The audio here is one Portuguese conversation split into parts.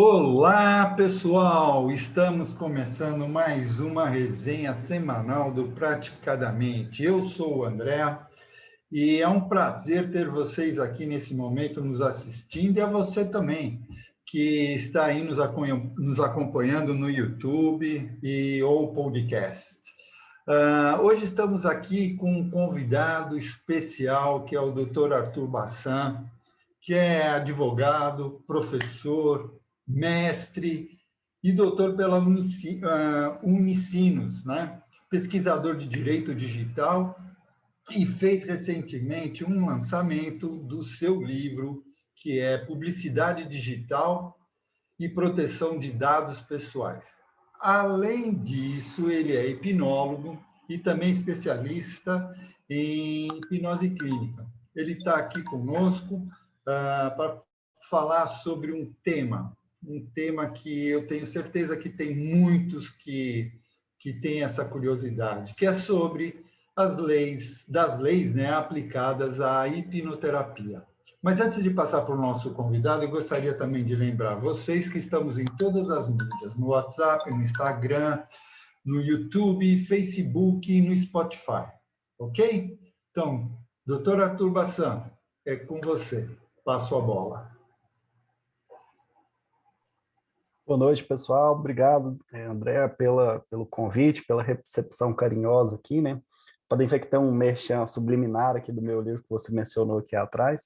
Olá, pessoal! Estamos começando mais uma resenha semanal do Praticadamente. Eu sou o André e é um prazer ter vocês aqui nesse momento nos assistindo e a você também, que está aí nos acompanhando no YouTube ou podcast. Hoje estamos aqui com um convidado especial, que é o Dr. Arthur Bassan, que é advogado, professor, mestre e doutor pela Unicinos, né? Pesquisador de direito digital, e fez recentemente um lançamento do seu livro, que é Publicidade Digital e Proteção de Dados Pessoais. Além disso, ele é hipnólogo e também especialista em hipnose clínica. Ele está aqui conosco para falar sobre um tema que eu tenho certeza que tem muitos que têm essa curiosidade, que é sobre das leis, né, aplicadas à hipnoterapia. Mas antes de passar para o nosso convidado, eu gostaria também de lembrar vocês que estamos em todas as mídias, no WhatsApp, no Instagram, no YouTube, Facebook e no Spotify, ok? Então, doutor Arthur Bassan, é com você. Passo a bola. Boa noite, pessoal. Obrigado, André, pelo convite, pela recepção carinhosa aqui, né? Podem ver que tem um merchan subliminar aqui do meu livro que você mencionou aqui atrás.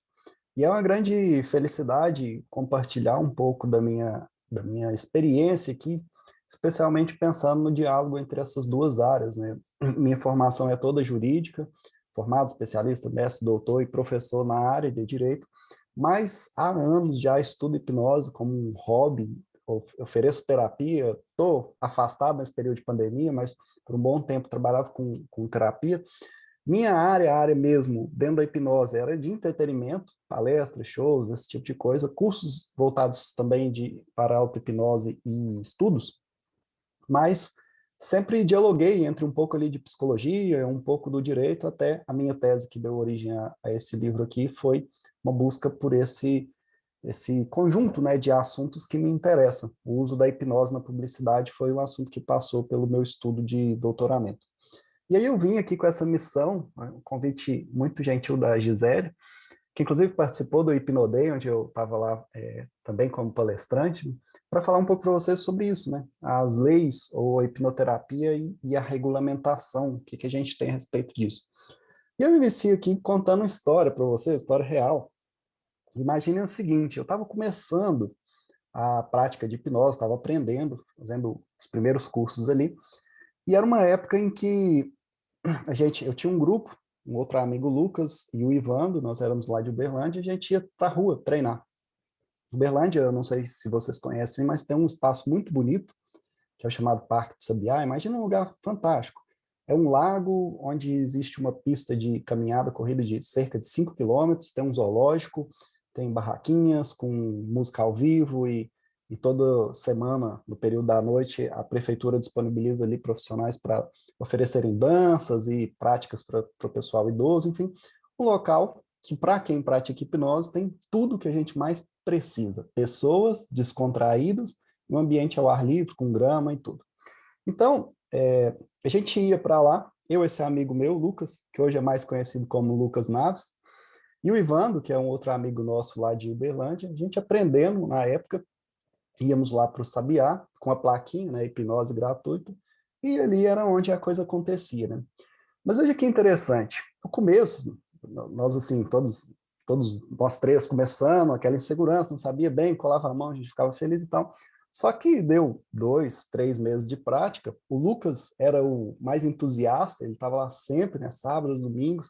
E é uma grande felicidade compartilhar um pouco da minha experiência aqui, especialmente pensando no diálogo entre essas duas áreas, né? Minha formação é toda jurídica, formado especialista, mestre, doutor e professor na área de direito, mas há anos já estudo hipnose como um hobby, ofereço terapia, estou afastado nesse período de pandemia, mas por um bom tempo trabalhava com terapia. Minha área, a área mesmo, dentro da hipnose, era de entretenimento, palestras, shows, esse tipo de coisa, cursos voltados também para auto-hipnose e estudos, mas sempre dialoguei entre um pouco ali de psicologia, um pouco do direito, até a minha tese que deu origem a esse livro aqui foi uma busca por esse conjunto, né, de assuntos que me interessam. O uso da hipnose na publicidade foi um assunto que passou pelo meu estudo de doutoramento. E aí eu vim aqui com essa missão, um convite muito gentil da Gisele, que inclusive participou do Hipnoday, onde eu estava lá também como palestrante, para falar um pouco para vocês sobre isso, né? As leis ou a hipnoterapia e a regulamentação, o que a gente tem a respeito disso. E eu inicio aqui contando uma história para vocês, história real. Imaginem o seguinte, eu estava começando a prática de hipnose, estava aprendendo, fazendo os primeiros cursos ali, e era uma época em que eu tinha um grupo, um outro amigo, Lucas, e o Ivando, nós éramos lá de Uberlândia, a gente ia para a rua treinar. Uberlândia, eu não sei se vocês conhecem, mas tem um espaço muito bonito, que é o chamado Parque do Sabiá. Imagina um lugar fantástico. É um lago onde existe uma pista de caminhada, corrida de cerca de 5 quilômetros, tem um zoológico, tem barraquinhas com música ao vivo e toda semana, no período da noite, a prefeitura disponibiliza ali profissionais para oferecerem danças e práticas para o pessoal idoso, enfim, um local que, para quem pratica hipnose, tem tudo que a gente mais precisa. Pessoas descontraídas, um ambiente ao ar livre, com grama e tudo. Então, a gente ia para lá, eu, esse amigo meu, Lucas, que hoje é mais conhecido como Lucas Naves, e o Ivando, que é um outro amigo nosso lá de Uberlândia, a gente aprendendo na época, íamos lá para o Sabiá, com a plaquinha, né, hipnose gratuita, e ali era onde a coisa acontecia, né? Mas veja que interessante, no começo, nós assim, todos nós três começando, aquela insegurança, não sabia bem, colava a mão, a gente ficava feliz e tal. Só que deu 2, 3 meses de prática, o Lucas era o mais entusiasta, ele estava lá sempre, né, sábados, domingos,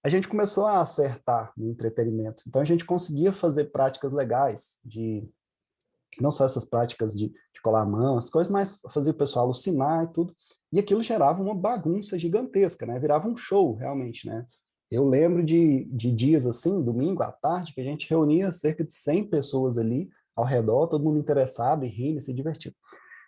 a gente começou a acertar no entretenimento. Então a gente conseguia fazer práticas legais, não só essas práticas de colar a mão, as coisas, mas fazer o pessoal alucinar e tudo. E aquilo gerava uma bagunça gigantesca, né? Virava um show, realmente, né? Eu lembro de dias assim, domingo à tarde, que a gente reunia cerca de 100 pessoas ali ao redor, todo mundo interessado e rindo e se divertindo.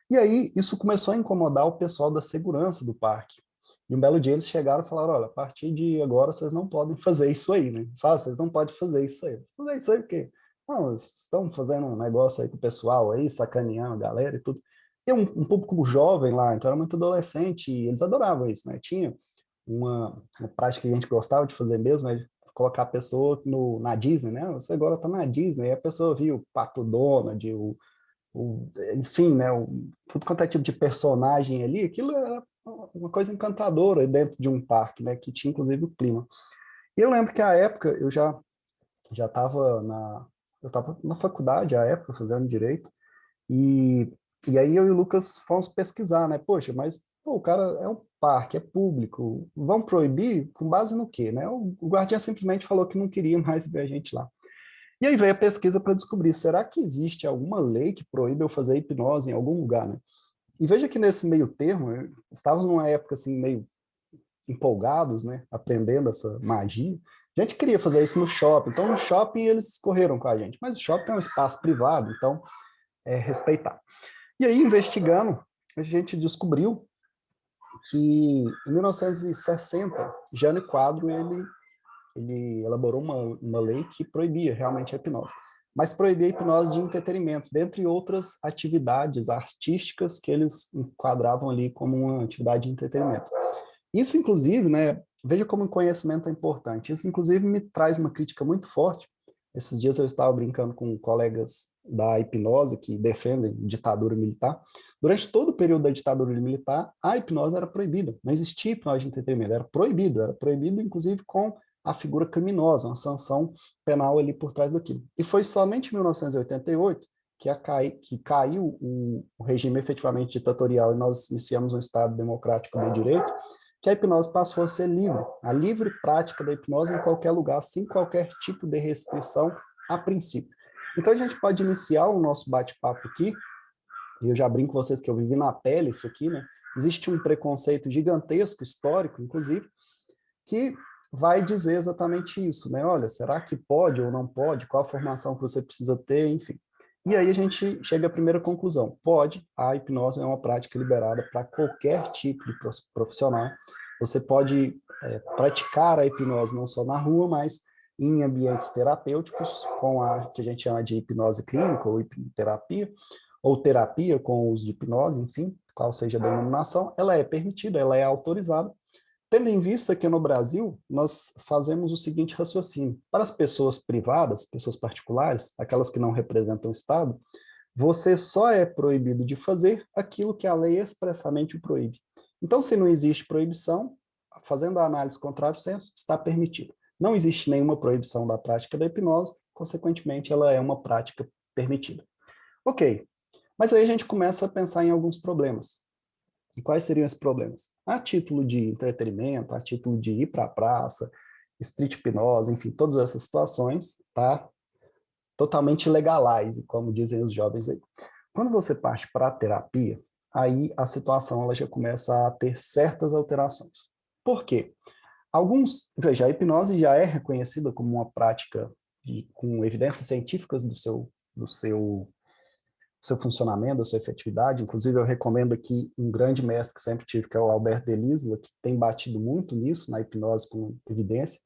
E aí, isso começou a incomodar o pessoal da segurança do parque. E um belo dia eles chegaram e falaram, olha, a partir de agora vocês não podem fazer isso aí, né? Fala, vocês não podem fazer isso aí. Fazer isso aí o quê? Não, estão fazendo um negócio aí com o pessoal aí, sacaneando a galera e tudo. E um público jovem lá, então era muito adolescente, e eles adoravam isso, né? Tinha uma prática que a gente gostava de fazer mesmo, é colocar a pessoa na Disney, né? Você agora tá na Disney, e a pessoa viu o Pato Donald, enfim, né? Tudo quanto é tipo de personagem ali, aquilo era uma coisa encantadora dentro de um parque, né? Que tinha inclusive o clima. E eu lembro que à época já estava eu estava na faculdade à época fazendo direito e aí eu e o Lucas fomos pesquisar, né? Poxa, mas pô, o cara é um parque, é público, vão proibir com base no quê, né? O guardião simplesmente falou que não queria mais ver a gente lá. E aí veio a pesquisa para descobrir, será que existe alguma lei que proíbe eu fazer hipnose em algum lugar, né? E veja que nesse meio termo, estávamos numa época assim meio empolgados, né, aprendendo essa magia. A gente queria fazer isso no shopping, então no shopping eles correram com a gente, mas o shopping é um espaço privado, então é respeitar. E aí, investigando, a gente descobriu que em 1960, Jânio Quadro, ele elaborou uma lei que proibia realmente a hipnose, mas proibia a hipnose de entretenimento, dentre outras atividades artísticas que eles enquadravam ali como uma atividade de entretenimento. Isso, inclusive, né, veja como o conhecimento é importante. Isso, inclusive, me traz uma crítica muito forte. Esses dias eu estava brincando com colegas da hipnose que defendem ditadura militar. Durante todo o período da ditadura militar, a hipnose era proibida. Não existia hipnose de entretenimento, era proibido, inclusive, com a figura criminosa, uma sanção penal ali por trás daquilo. E foi somente em 1988 que caiu o regime efetivamente ditatorial e nós iniciamos um Estado democrático de direito, que a hipnose passou a ser livre, a livre prática da hipnose em qualquer lugar, sem qualquer tipo de restrição a princípio. Então a gente pode iniciar o nosso bate-papo aqui, e eu já brinco com vocês que eu vivi na pele isso aqui, né? Existe um preconceito gigantesco, histórico, inclusive, que vai dizer exatamente isso, né? Olha, será que pode ou não pode? Qual a formação que você precisa ter? Enfim. E aí a gente chega à primeira conclusão. Pode, a hipnose é uma prática liberada para qualquer tipo de profissional. Você pode praticar a hipnose não só na rua, mas em ambientes terapêuticos, com a que a gente chama de hipnose clínica ou hipnoterapia, ou terapia com o uso de hipnose, enfim, qual seja a denominação, ela é permitida, ela é autorizada, tendo em vista que no Brasil nós fazemos o seguinte raciocínio: para as pessoas privadas, pessoas particulares, aquelas que não representam o Estado, você só é proibido de fazer aquilo que a lei expressamente o proíbe. Então, se não existe proibição, fazendo a análise contrário senso, está permitido. Não existe nenhuma proibição da prática da hipnose, consequentemente, ela é uma prática permitida. Ok, mas aí a gente começa a pensar em alguns problemas. E quais seriam esses problemas? A título de entretenimento, a título de ir para a praça, street hipnose, enfim, todas essas situações, tá totalmente legalize, como dizem os jovens aí. Quando você parte para a terapia, aí a situação ela já começa a ter certas alterações. Por quê? Veja, a hipnose já é reconhecida como uma prática com evidências científicas do seu funcionamento, da sua efetividade. Inclusive, eu recomendo aqui um grande mestre que sempre tive, que é o Albert Delisle, que tem batido muito nisso, na hipnose com evidência.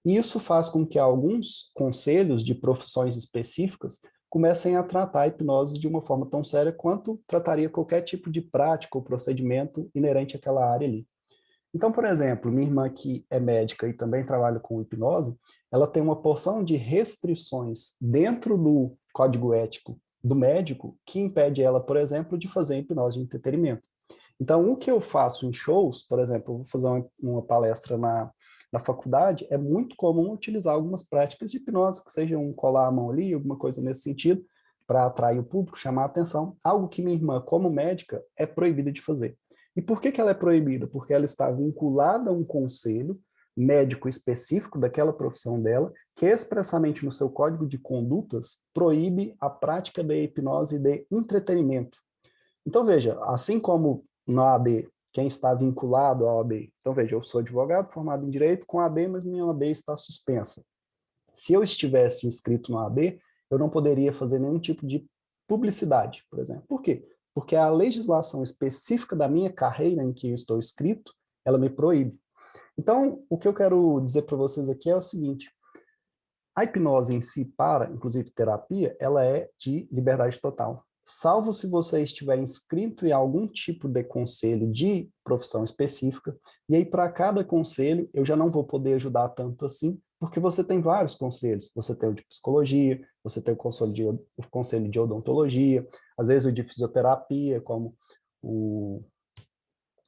E isso faz com que alguns conselhos de profissões específicas comecem a tratar a hipnose de uma forma tão séria quanto trataria qualquer tipo de prática ou procedimento inerente àquela área ali. Então, por exemplo, minha irmã que é médica e também trabalha com hipnose, ela tem uma porção de restrições dentro do código ético do médico que impede ela, por exemplo, de fazer hipnose de entretenimento. Então, o que eu faço em shows, por exemplo, eu vou fazer uma palestra na faculdade, é muito comum utilizar algumas práticas de hipnose, que seja um colar a mão ali, alguma coisa nesse sentido, para atrair o público, chamar a atenção, algo que minha irmã, como médica, é proibida de fazer. E por que ela é proibida? Porque ela está vinculada a um conselho médico específico daquela profissão dela, que expressamente no seu código de condutas proíbe a prática da hipnose de entretenimento. Então, veja, assim como na OAB, quem está vinculado à OAB, então veja, eu sou advogado formado em Direito com a OAB, mas minha OAB está suspensa. Se eu estivesse inscrito na OAB, eu não poderia fazer nenhum tipo de publicidade, por exemplo. Por quê? Porque a legislação específica da minha carreira em que eu estou inscrito, ela me proíbe. Então, o que eu quero dizer para vocês aqui é o seguinte: A hipnose em si, inclusive terapia, ela é de liberdade total. Salvo se você estiver inscrito em algum tipo de conselho de profissão específica, e aí para cada conselho eu já não vou poder ajudar tanto assim, porque você tem vários conselhos. Você tem o de psicologia, você tem o conselho de odontologia, às vezes o de fisioterapia, como o,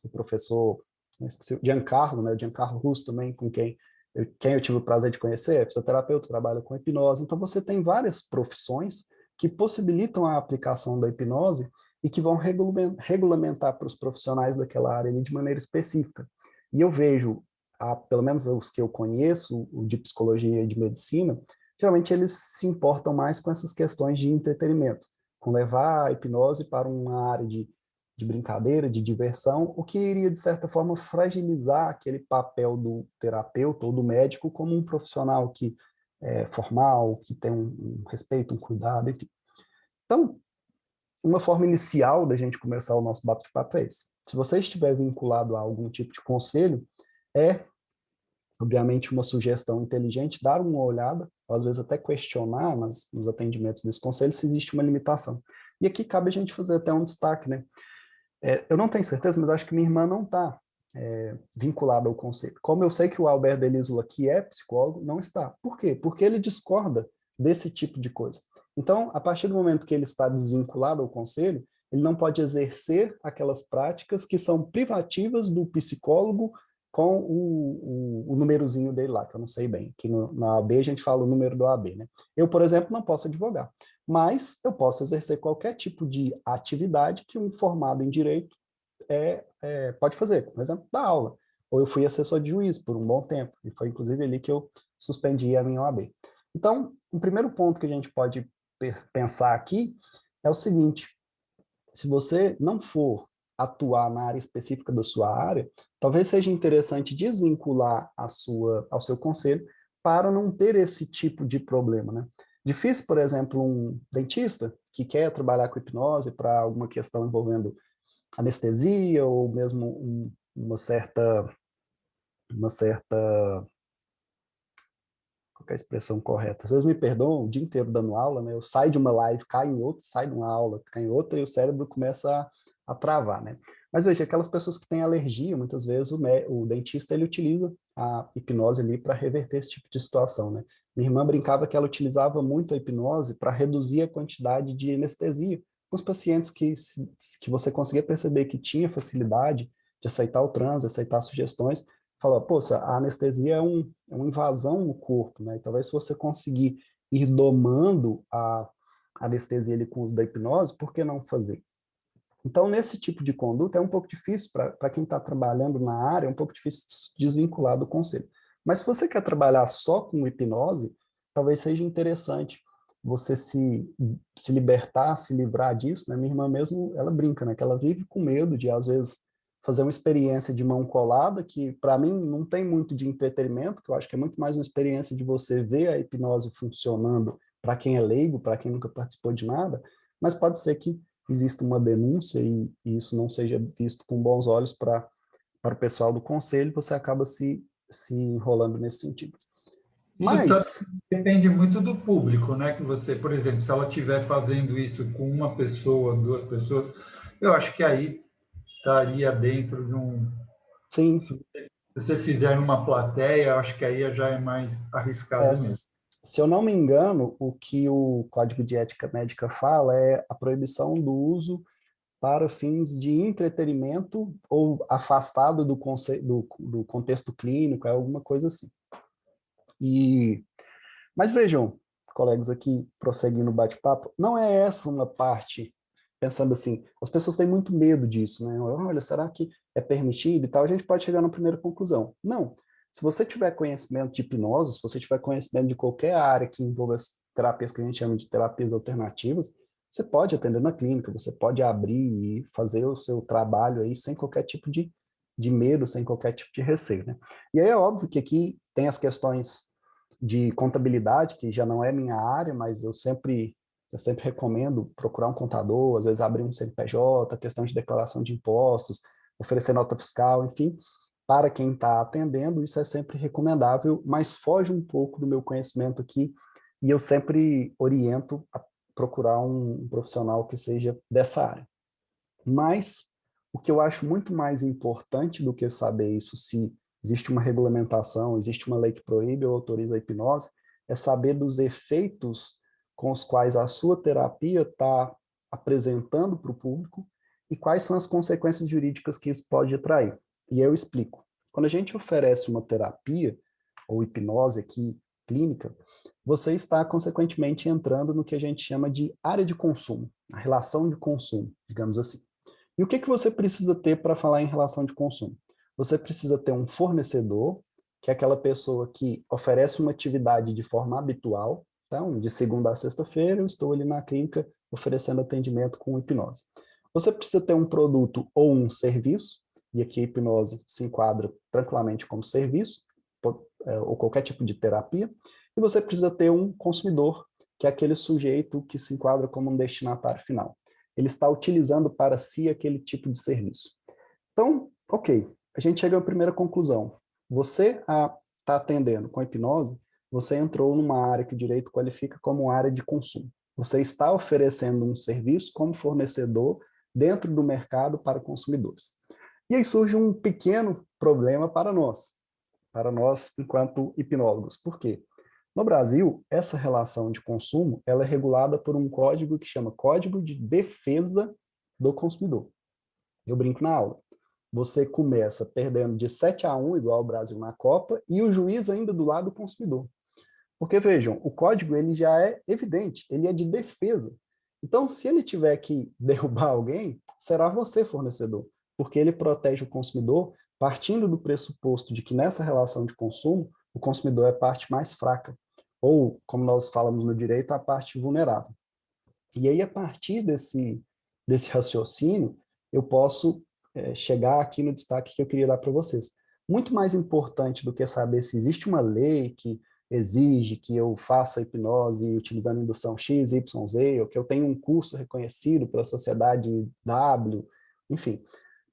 o professor, esqueci, Giancarlo, né? Giancarlo Russo também, com quem eu tive o prazer de conhecer, é fisioterapeuta, trabalha com hipnose. Então, você tem várias profissões que possibilitam a aplicação da hipnose e que vão regulamentar para os profissionais daquela área ali de maneira específica. E eu vejo, pelo menos os que eu conheço, o de psicologia e de medicina, geralmente eles se importam mais com essas questões de entretenimento, com levar a hipnose para uma área de brincadeira, de diversão, o que iria, de certa forma, fragilizar aquele papel do terapeuta ou do médico como um profissional que é formal, que tem um respeito, um cuidado, enfim. Então, uma forma inicial da gente começar o nosso bate-papo é esse. Se você estiver vinculado a algum tipo de conselho, é, obviamente, uma sugestão inteligente, dar uma olhada, ou às vezes até questionar nos atendimentos desse conselho se existe uma limitação. E aqui cabe a gente fazer até um destaque, né? Eu não tenho certeza, mas acho que minha irmã não está vinculada ao conselho. Como eu sei que o Albert Delisula, que é psicólogo, não está. Por quê? Porque ele discorda desse tipo de coisa. Então, a partir do momento que ele está desvinculado ao conselho, ele não pode exercer aquelas práticas que são privativas do psicólogo com o númerozinho dele lá, que eu não sei bem. Aqui na AB a gente fala o número do AB, né? Eu, por exemplo, não posso advogar, mas eu posso exercer qualquer tipo de atividade que um formado em direito pode fazer, por exemplo, dar aula. Ou eu fui assessor de juiz por um bom tempo, e foi inclusive ali que eu suspendi a minha OAB. Então, o primeiro ponto que a gente pode pensar aqui é o seguinte: se você não for atuar na área específica da sua área, talvez seja interessante desvincular ao seu conselho para não ter esse tipo de problema, né? Difícil, por exemplo, um dentista que quer trabalhar com hipnose para alguma questão envolvendo anestesia ou mesmo uma certa qual que é a expressão correta? Vocês me perdoam, o dia inteiro dando aula, né? Eu saio de uma live, caio em outra, saio de uma aula, caio em outra, e o cérebro começa a travar, né? Mas veja, aquelas pessoas que têm alergia, muitas vezes o dentista ele utiliza a hipnose ali para reverter esse tipo de situação, né? Minha irmã brincava que ela utilizava muito a hipnose para reduzir a quantidade de anestesia com os pacientes que você conseguia perceber que tinha facilidade de aceitar o transe, aceitar sugestões, fala, poxa, a anestesia é uma invasão no corpo, né? E talvez se você conseguir ir domando a anestesia ali com o uso da hipnose, por que não fazer? Então, nesse tipo de conduta, é um pouco difícil para quem está trabalhando na área, é um pouco difícil desvincular do conselho. Mas se você quer trabalhar só com hipnose, talvez seja interessante você se libertar, se livrar disso, né? Minha irmã mesmo, ela brinca, né? Que ela vive com medo de, às vezes, fazer uma experiência de mão colada, que para mim não tem muito de entretenimento, que eu acho que é muito mais uma experiência de você ver a hipnose funcionando para quem é leigo, para quem nunca participou de nada, mas pode ser que exista uma denúncia e isso não seja visto com bons olhos para o pessoal do conselho, você acaba se enrolando nesse sentido. Isso também Mas, depende muito do público, né? Que você, por exemplo, se ela estiver fazendo isso com uma pessoa, duas pessoas, eu acho que aí estaria dentro de um. sim, Se você fizer numa plateia, eu acho que aí já é mais é, arriscado mesmo. se eu não me engano, o que o Código de Ética Médica fala é a proibição do uso para fins de entretenimento ou afastado do contexto clínico, é alguma coisa assim. Mas vejam, colegas aqui, prosseguindo o bate-papo, não é essa uma parte, pensando assim, as pessoas têm muito medo disso, né? Olha, será que é permitido e tal? A gente pode chegar na primeira conclusão. Não. Se você tiver conhecimento de hipnose, se você tiver conhecimento de qualquer área que envolva as terapias que a gente chama de terapias alternativas, você pode atender na clínica, você pode abrir e fazer o seu trabalho aí sem qualquer tipo de medo, sem qualquer tipo de receio, né? E aí é óbvio que aqui tem as questões de contabilidade, que já não é minha área, mas eu sempre recomendo procurar um contador, às vezes abrir um CNPJ, questão de declaração de impostos, oferecer nota fiscal, enfim, para quem está atendendo, isso é sempre recomendável, mas foge um pouco do meu conhecimento aqui, e eu sempre oriento a procurar um profissional que seja dessa área. Mas o que eu acho muito mais importante do que saber isso, se existe uma regulamentação, existe uma lei que proíbe ou autoriza a hipnose, é saber dos efeitos com os quais a sua terapia está apresentando para o público e quais são as consequências jurídicas que isso pode atrair. E eu explico. Quando a gente oferece uma terapia, ou hipnose aqui, clínica, você está, consequentemente, entrando no que a gente chama de área de consumo, a relação de consumo, digamos assim. E o que você precisa ter para falar em relação de consumo? Você precisa ter um fornecedor, que é aquela pessoa que oferece uma atividade de forma habitual. Então, de segunda a sexta-feira, eu estou ali na clínica oferecendo atendimento com hipnose. Você precisa ter um produto ou um serviço, e aqui a hipnose se enquadra tranquilamente como serviço, ou qualquer tipo de terapia, e você precisa ter um consumidor, que é aquele sujeito que se enquadra como um destinatário final. Ele está utilizando para si aquele tipo de serviço. Então, ok, a gente chega à primeira conclusão. Você está atendendo com hipnose, você entrou numa área que o direito qualifica como área de consumo. Você está oferecendo um serviço como fornecedor dentro do mercado para consumidores. E aí surge um pequeno problema para nós enquanto hipnólogos. Por quê? No Brasil, essa relação de consumo ela é regulada por um código que chama Código de Defesa do Consumidor. Eu brinco na aula. Você começa perdendo de 7-1, igual o Brasil na Copa, e o juiz ainda do lado do consumidor. Porque, vejam, o código ele já é evidente, ele é de defesa. Então, se ele tiver que derrubar alguém, será você, fornecedor, porque ele protege o consumidor partindo do pressuposto de que nessa relação de consumo, o consumidor é a parte mais fraca, ou, como nós falamos no direito, a parte vulnerável. E aí, a partir desse raciocínio, eu posso chegar aqui no destaque que eu queria dar para vocês. Muito mais importante do que saber se existe uma lei que exige que eu faça hipnose utilizando indução X, Y, Z, ou que eu tenha um curso reconhecido pela sociedade W, enfim.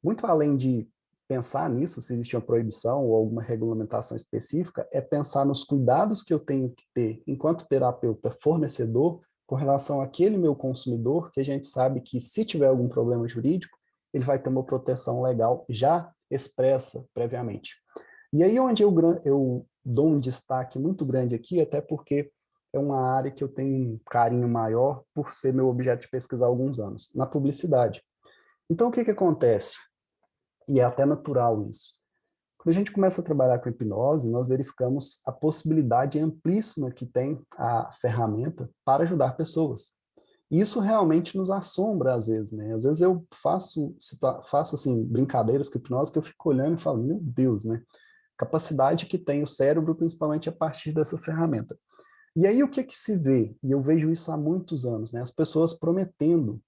Muito além de pensar nisso, se existe uma proibição ou alguma regulamentação específica, é pensar nos cuidados que eu tenho que ter enquanto terapeuta fornecedor com relação àquele meu consumidor, que a gente sabe que se tiver algum problema jurídico, ele vai ter uma proteção legal já expressa previamente. E aí onde eu dou um destaque muito grande aqui, até porque é uma área que eu tenho um carinho maior por ser meu objeto de pesquisa há alguns anos, na publicidade. Então, o que acontece? E é até natural isso. Quando a gente começa a trabalhar com hipnose, nós verificamos a possibilidade amplíssima que tem a ferramenta para ajudar pessoas. E isso realmente nos assombra às vezes, né? Às vezes eu faço assim, brincadeiras com hipnose que eu fico olhando e falo, meu Deus, né? Capacidade que tem o cérebro, principalmente a partir dessa ferramenta. E aí o que se vê? E eu vejo isso há muitos anos, né? As pessoas prometendo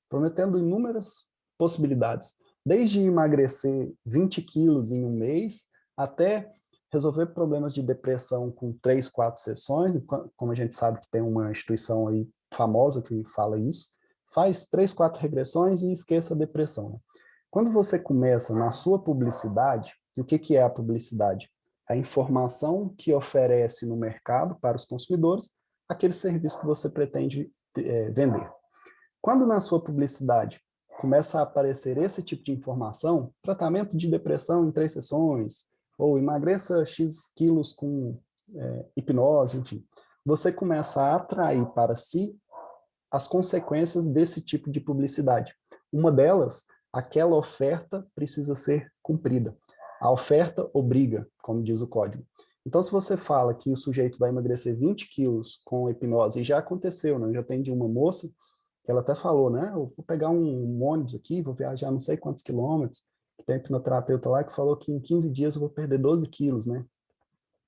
inúmeras possibilidades, desde emagrecer 20 quilos em um mês, até resolver problemas de depressão com 3, 4 sessões, como a gente sabe que tem uma instituição aí famosa que fala isso, faz 3, 4 regressões e esqueça a depressão. Né? Quando você começa na sua publicidade, e o que é a publicidade? A informação que oferece no mercado para os consumidores aquele serviço que você pretende vender. Quando na sua publicidade começa a aparecer esse tipo de informação, tratamento de depressão em 3 sessões, ou emagreça X quilos com hipnose, enfim, você começa a atrair para si as consequências desse tipo de publicidade. Uma delas, aquela oferta precisa ser cumprida. A oferta obriga, como diz o código. Então, se você fala que o sujeito vai emagrecer 20 quilos com hipnose, e já aconteceu, né? Eu já atendi uma moça, que ela até falou, né? Eu vou pegar um ônibus aqui, vou viajar não sei quantos quilômetros, que tem hipnoterapeuta lá que falou que em 15 dias eu vou perder 12 quilos, né?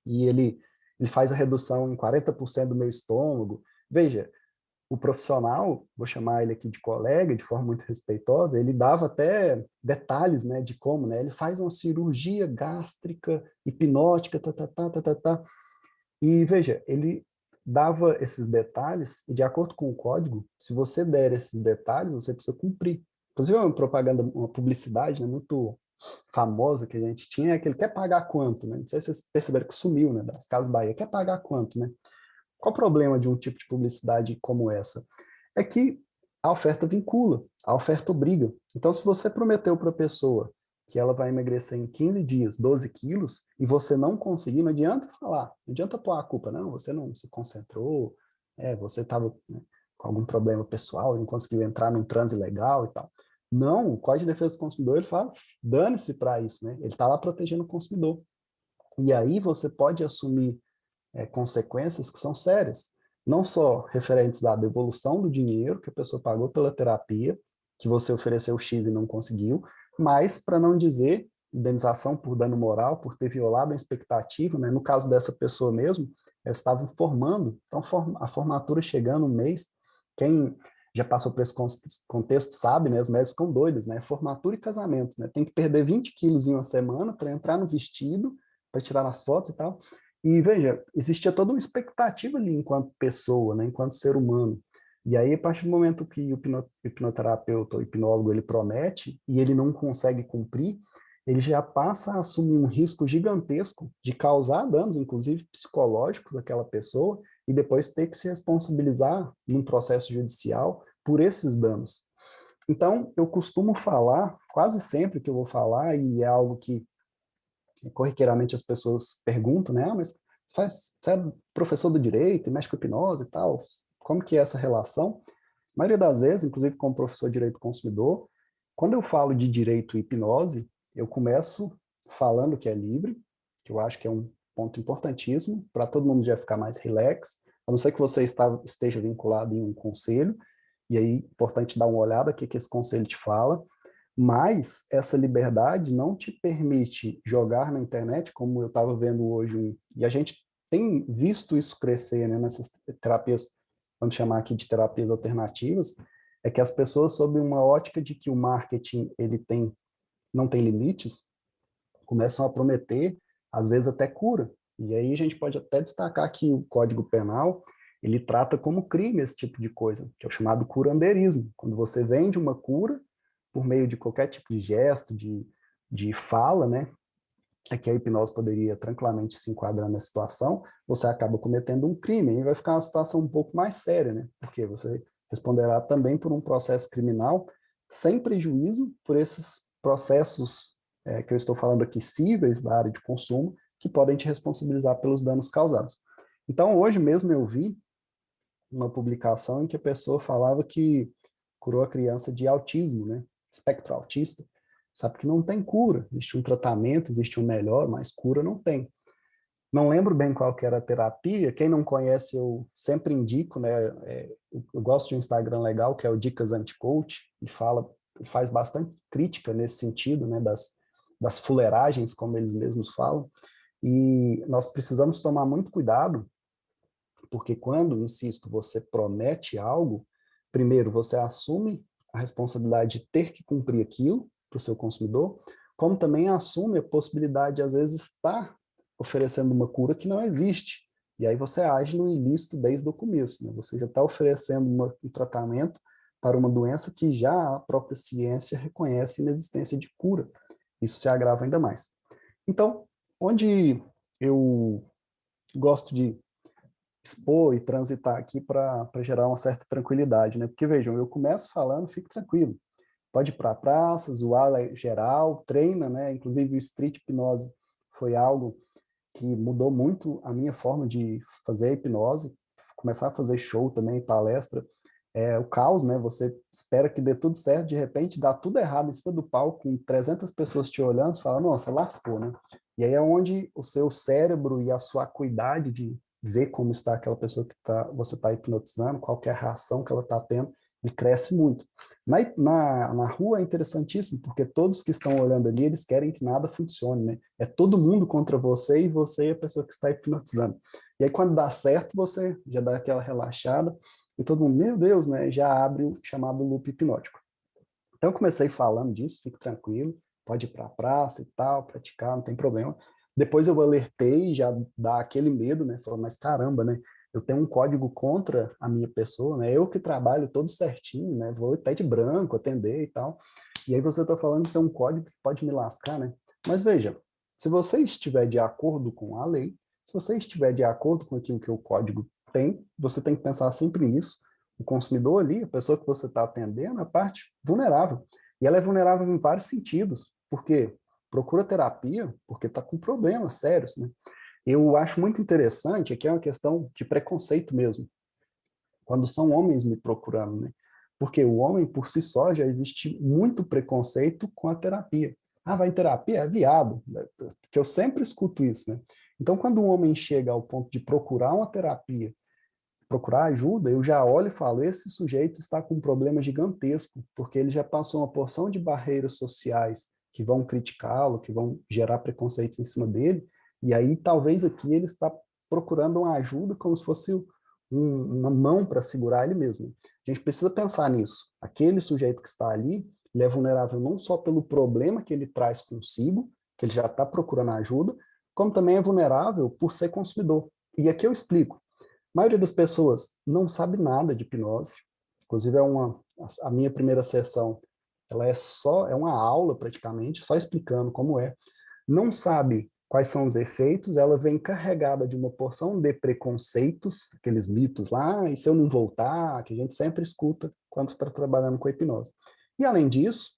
E ele faz a redução em 40% do meu estômago. Veja, o profissional, vou chamar ele aqui de colega, de forma muito respeitosa, ele dava até detalhes, né, de como, né, ele faz uma cirurgia gástrica, hipnótica, e veja, ele dava esses detalhes, e de acordo com o código, se você der esses detalhes, você precisa cumprir. Inclusive, é uma propaganda, uma publicidade, né, muito famosa que a gente tinha é aquele quer pagar quanto, né? Não sei se vocês perceberam que sumiu, né? Das Casas Bahia, quer pagar quanto, né? Qual o problema de um tipo de publicidade como essa? É que a oferta vincula, a oferta obriga. Então, se você prometeu para a pessoa que ela vai emagrecer em 15 dias 12 quilos e você não conseguir, não adianta falar, não adianta pôr a culpa, não, você não se concentrou, você estava, né, com algum problema pessoal, não conseguiu entrar num transe legal e tal. Não, o Código de Defesa do Consumidor, ele fala, dane-se para isso, né? Ele está lá protegendo o consumidor. E aí você pode assumir consequências que são sérias, não só referentes à devolução do dinheiro que a pessoa pagou pela terapia, que você ofereceu X e não conseguiu, mas, para não dizer, indenização por dano moral, por ter violado a expectativa, né? No caso dessa pessoa mesmo, eles estavam formando, então a formatura chegando um mês, quem já passou por esse contexto sabe, né? Os médicos ficam doidos, né? Formatura e casamento, né? Tem que perder 20 quilos em uma semana para entrar no vestido, para tirar as fotos e tal. E veja, existia toda uma expectativa ali enquanto pessoa, né, enquanto ser humano. E aí, a partir do momento que o hipnoterapeuta, o hipnólogo, ele promete e ele não consegue cumprir, ele já passa a assumir um risco gigantesco de causar danos, inclusive psicológicos, àquela pessoa, e depois ter que se responsabilizar num processo judicial por esses danos. Então, eu costumo falar, quase sempre que eu vou falar, e é algo que corriqueiramente as pessoas perguntam, né? Mas você é professor do direito e mexe com hipnose e tal, como que é essa relação? A maioria das vezes, inclusive como professor de direito do consumidor, quando eu falo de direito e hipnose, eu começo falando que é livre, que eu acho que é um ponto importantíssimo, para todo mundo já ficar mais relax, a não ser que você esteja vinculado em um conselho, e aí é importante dar uma olhada o que esse conselho te fala, mas essa liberdade não te permite jogar na internet, como eu estava vendo hoje, e a gente tem visto isso crescer, né, nessas terapias, vamos chamar aqui de terapias alternativas, é que as pessoas, sob uma ótica de que o marketing não tem limites, começam a prometer, às vezes até cura. E aí a gente pode até destacar que o Código Penal, ele trata como crime esse tipo de coisa, que é o chamado curandeirismo. Quando você vende uma cura por meio de qualquer tipo de gesto, de fala, né, é que a hipnose poderia tranquilamente se enquadrar na situação, você acaba cometendo um crime, e vai ficar uma situação um pouco mais séria, né, porque você responderá também por um processo criminal sem prejuízo por esses processos que eu estou falando aqui, cíveis da área de consumo, que podem te responsabilizar pelos danos causados. Então, hoje mesmo eu vi uma publicação em que a pessoa falava que curou a criança de autismo, né? Espectro autista. Sabe que não tem cura. Existe um tratamento, existe um melhor, mas cura não tem. Não lembro bem qual que era a terapia. Quem não conhece, eu sempre indico, né? Eu gosto de um Instagram legal, que é o Dicas Anti-Coach. Ele faz bastante crítica nesse sentido, né? Das fuleiragens, como eles mesmos falam. E nós precisamos tomar muito cuidado porque quando, insisto, você promete algo, primeiro, você assume a responsabilidade de ter que cumprir aquilo para o seu consumidor, como também assume a possibilidade de, às vezes, estar oferecendo uma cura que não existe. E aí você age no ilícito desde o começo, né? Você já está oferecendo um tratamento para uma doença que já a própria ciência reconhece inexistência de cura. Isso se agrava ainda mais. Então, onde eu gosto de expor e transitar aqui para gerar uma certa tranquilidade, né? Porque vejam, eu começo falando, fico tranquilo. Pode ir para a praça, zoar geral, treina, né? Inclusive o street hipnose foi algo que mudou muito a minha forma de fazer hipnose, começar a fazer show também, palestra. É o caos, né? Você espera que dê tudo certo, de repente dá tudo errado em cima do palco, com 300 pessoas te olhando, você fala, nossa, lascou, né? E aí é onde o seu cérebro e a sua acuidade de ver como está aquela pessoa que você está hipnotizando, qual que é a reação que ela está tendo, ele cresce muito. Na rua é interessantíssimo, porque todos que estão olhando ali, eles querem que nada funcione, né? É todo mundo contra você e você é a pessoa que está hipnotizando. E aí, quando dá certo, você já dá aquela relaxada e todo mundo, meu Deus, né? Já abre o chamado loop hipnótico. Então, eu comecei falando disso, fique tranquilo, pode ir para a praça e tal, praticar, não tem problema. Depois eu alertei, já dá aquele medo, né? Falando, mas caramba, né? Eu tenho um código contra a minha pessoa, né? Eu que trabalho todo certinho, né? Vou até de branco atender e tal. E aí você está falando que tem um código que pode me lascar, né? Mas veja, se você estiver de acordo com a lei, se você estiver de acordo com aquilo que o código tem, você tem que pensar sempre nisso. O consumidor ali, a pessoa que você está atendendo, é a parte vulnerável. E ela é vulnerável em vários sentidos. Por quê? Procura terapia porque está com problemas sérios, né? Eu acho muito interessante, aqui é uma questão de preconceito mesmo, quando são homens me procurando, né? Porque o homem, por si só, já existe muito preconceito com a terapia. Ah, vai em terapia? É viado. Que eu sempre escuto isso, né? Então, quando um homem chega ao ponto de procurar uma terapia, procurar ajuda, eu já olho e falo, esse sujeito está com um problema gigantesco, porque ele já passou uma porção de barreiras sociais que vão criticá-lo, que vão gerar preconceitos em cima dele, e aí talvez aqui ele está procurando uma ajuda como se fosse uma mão para segurar ele mesmo. A gente precisa pensar nisso. Aquele sujeito que está ali, ele é vulnerável não só pelo problema que ele traz consigo, que ele já está procurando ajuda, como também é vulnerável por ser consumidor. E aqui eu explico. A maioria das pessoas não sabe nada de hipnose. Inclusive, a minha primeira sessão, ela é uma aula praticamente, só explicando como é. Não sabe quais são os efeitos, ela vem carregada de uma porção de preconceitos, aqueles mitos lá, e se eu não voltar, que a gente sempre escuta quando está trabalhando com a hipnose. E além disso,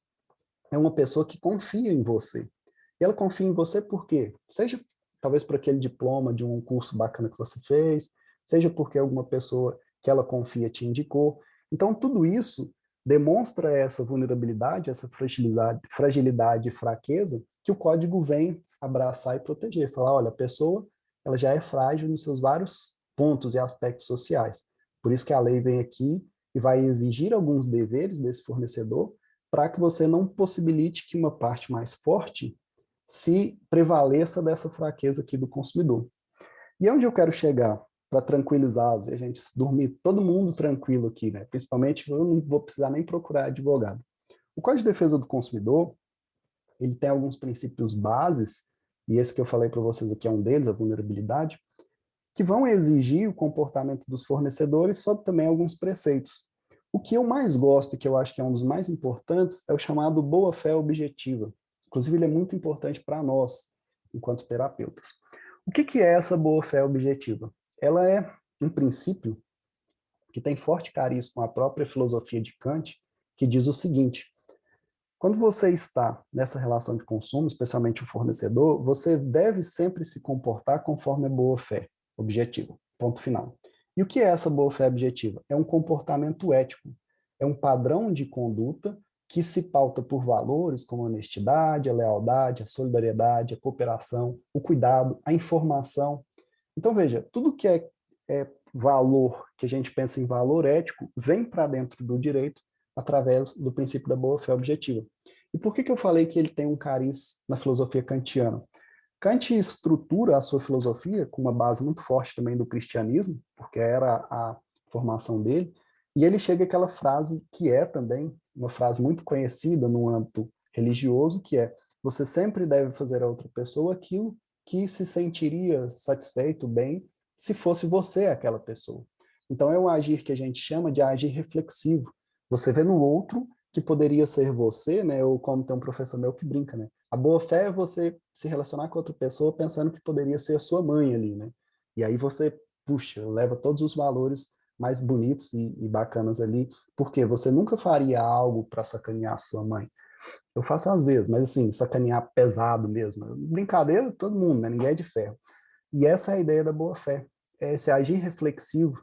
é uma pessoa que confia em você. E ela confia em você por quê? Seja talvez por aquele diploma de um curso bacana que você fez, seja porque alguma pessoa que ela confia te indicou. Então, tudo isso demonstra essa vulnerabilidade, essa fragilidade e fraqueza que o código vem abraçar e proteger. Falar, olha, a pessoa ela já é frágil nos seus vários pontos e aspectos sociais. Por isso que a lei vem aqui e vai exigir alguns deveres desse fornecedor para que você não possibilite que uma parte mais forte se prevaleça dessa fraqueza aqui do consumidor. E é onde eu quero chegar para tranquilizá-los, e a gente dormir todo mundo tranquilo aqui, né? Principalmente, eu não vou precisar nem procurar advogado. O Código de Defesa do Consumidor, ele tem alguns princípios bases, e esse que eu falei para vocês aqui é um deles, a vulnerabilidade, que vão exigir o comportamento dos fornecedores sob também alguns preceitos. O que eu mais gosto, e que eu acho que é um dos mais importantes, é o chamado boa-fé objetiva. Inclusive, ele é muito importante para nós, enquanto terapeutas. O que é essa boa-fé objetiva? Ela é um princípio que tem forte cariz com a própria filosofia de Kant, que diz o seguinte: quando você está nessa relação de consumo, especialmente o fornecedor, você deve sempre se comportar conforme a boa-fé objetiva. Ponto final. E o que é essa boa-fé objetiva? É um comportamento ético, é um padrão de conduta que se pauta por valores como a honestidade, a lealdade, a solidariedade, a cooperação, o cuidado, a informação. Então, veja, tudo que é valor, que a gente pensa em valor ético, vem para dentro do direito através do princípio da boa-fé objetiva. E por que eu falei que ele tem um cariz na filosofia kantiana? Kant estrutura a sua filosofia com uma base muito forte também do cristianismo, porque era a formação dele, e ele chega àquela frase que é também uma frase muito conhecida no âmbito religioso, que é: você sempre deve fazer a outra pessoa aquilo que se sentiria satisfeito, bem, se fosse você aquela pessoa. Então é um agir que a gente chama de agir reflexivo. Você vê no outro que poderia ser você, né? Ou como tem um professor meu que brinca, né? A boa-fé é você se relacionar com outra pessoa pensando que poderia ser a sua mãe ali, né? E aí você, puxa, leva todos os valores mais bonitos e bacanas ali, porque você nunca faria algo para sacanear a sua mãe. Eu faço às vezes, mas assim, sacanear pesado mesmo. Brincadeira, todo mundo, né? Ninguém é de ferro. E essa é a ideia da boa-fé, é esse agir reflexivo.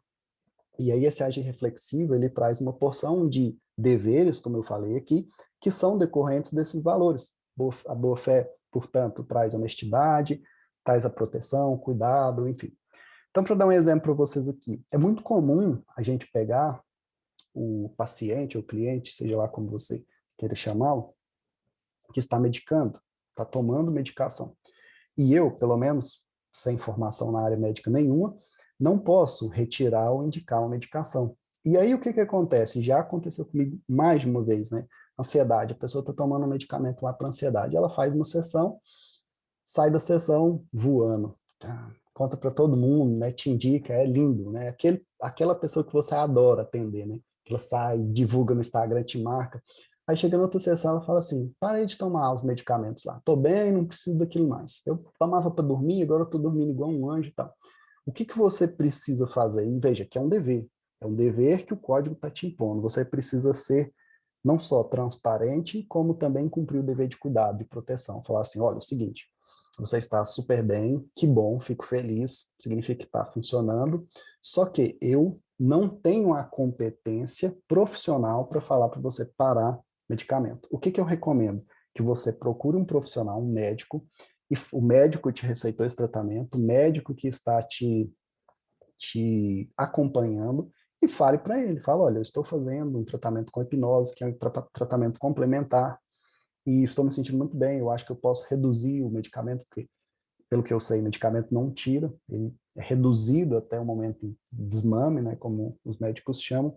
E aí esse agir reflexivo, ele traz uma porção de deveres, como eu falei aqui, que são decorrentes desses valores. A boa-fé, portanto, traz honestidade, traz a proteção, cuidado, enfim. Então, para dar um exemplo para vocês aqui, é muito comum a gente pegar o paciente ou cliente, seja lá como você queira chamá-lo, que está medicando, está tomando medicação. E eu, pelo menos, sem formação na área médica nenhuma, não posso retirar ou indicar uma medicação. E aí o que acontece? Já aconteceu comigo mais de uma vez, né? Ansiedade, a pessoa está tomando um medicamento lá para ansiedade, ela faz uma sessão, sai da sessão voando, tá? Conta para todo mundo, né? Te indica, é lindo, né? Aquela pessoa que você adora atender, né? Que ela sai, divulga no Instagram, te marca. Aí chega na outra sessão, ela fala assim, parei de tomar os medicamentos lá, tô bem, não preciso daquilo mais. Eu tomava para dormir, agora eu tô dormindo igual um anjo e tal. O que que você precisa fazer? E veja, que é um dever que o código está te impondo. Você precisa ser não só transparente, como também cumprir o dever de cuidado, de proteção. Falar assim, olha, é o seguinte, você está super bem, que bom, fico feliz, significa que está funcionando, só que eu não tenho a competência profissional para falar para você parar medicamento. O que que eu recomendo? Que você procure um profissional, um médico, e o médico te receitou esse tratamento, o médico que está te acompanhando, e fale para ele, fala, olha, eu estou fazendo um tratamento com hipnose, que é um tratamento complementar, e estou me sentindo muito bem, eu acho que eu posso reduzir o medicamento, porque, pelo que eu sei, o medicamento não tira, ele é reduzido até o momento de desmame, né, como os médicos chamam.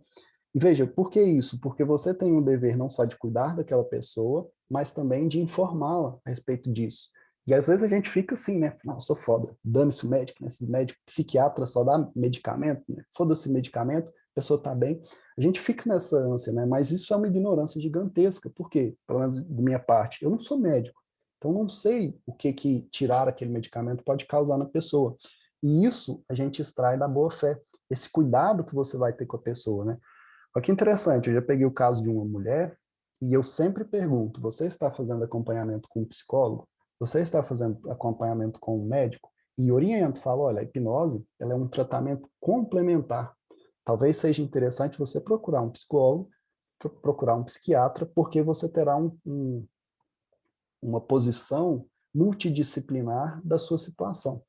E veja, por que isso? Porque você tem um dever não só de cuidar daquela pessoa, mas também de informá-la a respeito disso. E às vezes a gente fica assim, né? Não, eu sou foda, dane-se o médico, né? Esse médico psiquiatra só dá medicamento, né? Foda-se medicamento, a pessoa tá bem. A gente fica nessa ânsia, né? Mas isso é uma ignorância gigantesca. Por quê? Pelo menos da minha parte, eu não sou médico. Então não sei o que que tirar aquele medicamento pode causar na pessoa. E isso a gente extrai da boa-fé. Esse cuidado que você vai ter com a pessoa, né? Olha que interessante, eu já peguei o caso de uma mulher e eu sempre pergunto, você está fazendo acompanhamento com um psicólogo? Você está fazendo acompanhamento com um médico? E oriento, falo, olha, a hipnose, ela é um tratamento complementar. Talvez seja interessante você procurar um psicólogo, procurar um psiquiatra, porque você terá uma posição multidisciplinar da sua situação.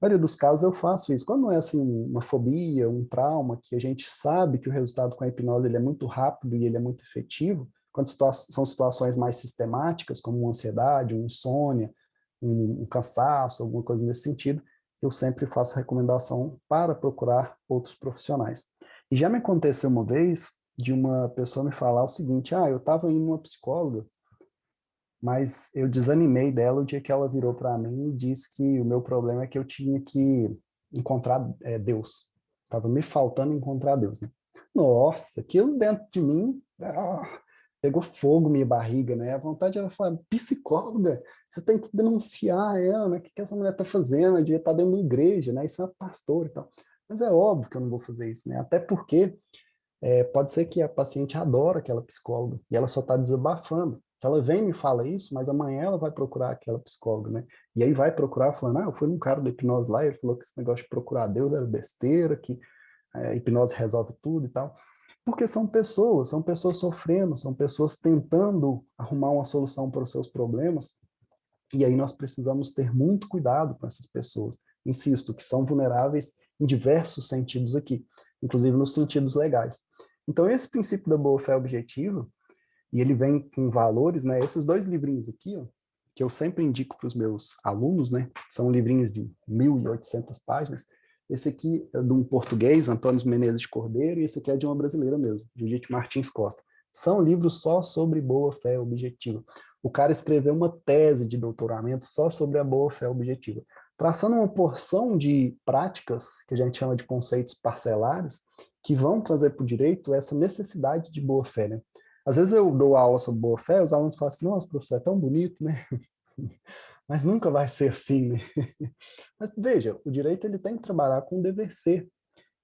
Na maioria dos casos eu faço isso. Quando é assim uma fobia, um trauma, que a gente sabe que o resultado com a hipnose ele é muito rápido e ele é muito efetivo, quando são situações mais sistemáticas, como uma ansiedade, uma insônia, um cansaço, alguma coisa nesse sentido, eu sempre faço recomendação para procurar outros profissionais. E já me aconteceu uma vez de uma pessoa me falar o seguinte, eu estava indo numa psicóloga, mas eu desanimei dela o dia que ela virou para mim e disse que o meu problema é que eu tinha que encontrar Deus. Tava me faltando encontrar Deus, né? Nossa, aquilo dentro de mim pegou fogo minha barriga, né? A vontade era falar, psicóloga, você tem que denunciar ela, né? O que que essa mulher tá fazendo? Ela devia estar dentro da igreja, né? Isso é uma pastora e tal. Mas é óbvio que eu não vou fazer isso, né? Até porque pode ser que a paciente adora aquela psicóloga e ela só está desabafando. Ela vem e me fala isso, mas amanhã ela vai procurar aquela psicóloga, né? E aí vai procurar falando, eu fui num cara da hipnose lá, e ele falou que esse negócio de procurar Deus era besteira, que a hipnose resolve tudo e tal. Porque são pessoas sofrendo, são pessoas tentando arrumar uma solução para os seus problemas, e aí nós precisamos ter muito cuidado com essas pessoas. Insisto, que são vulneráveis em diversos sentidos aqui, inclusive nos sentidos legais. Então, esse princípio da boa-fé objetiva, e ele vem com valores, né? Esses dois livrinhos aqui, ó, que eu sempre indico para os meus alunos, né? São livrinhos de 1.800 páginas. Esse aqui é de um português, Antônio Menezes de Cordeiro, e esse aqui é de uma brasileira mesmo, Judite Martins Costa. São livros só sobre boa-fé objetiva. O cara escreveu uma tese de doutoramento só sobre a boa-fé objetiva, traçando uma porção de práticas, que a gente chama de conceitos parcelares, que vão trazer para o direito essa necessidade de boa-fé, né? Às vezes eu dou aula sobre boa-fé, os alunos falam assim, nossa, professor, é tão bonito, né? Mas nunca vai ser assim, né? Mas veja, o direito ele tem que trabalhar com o dever ser.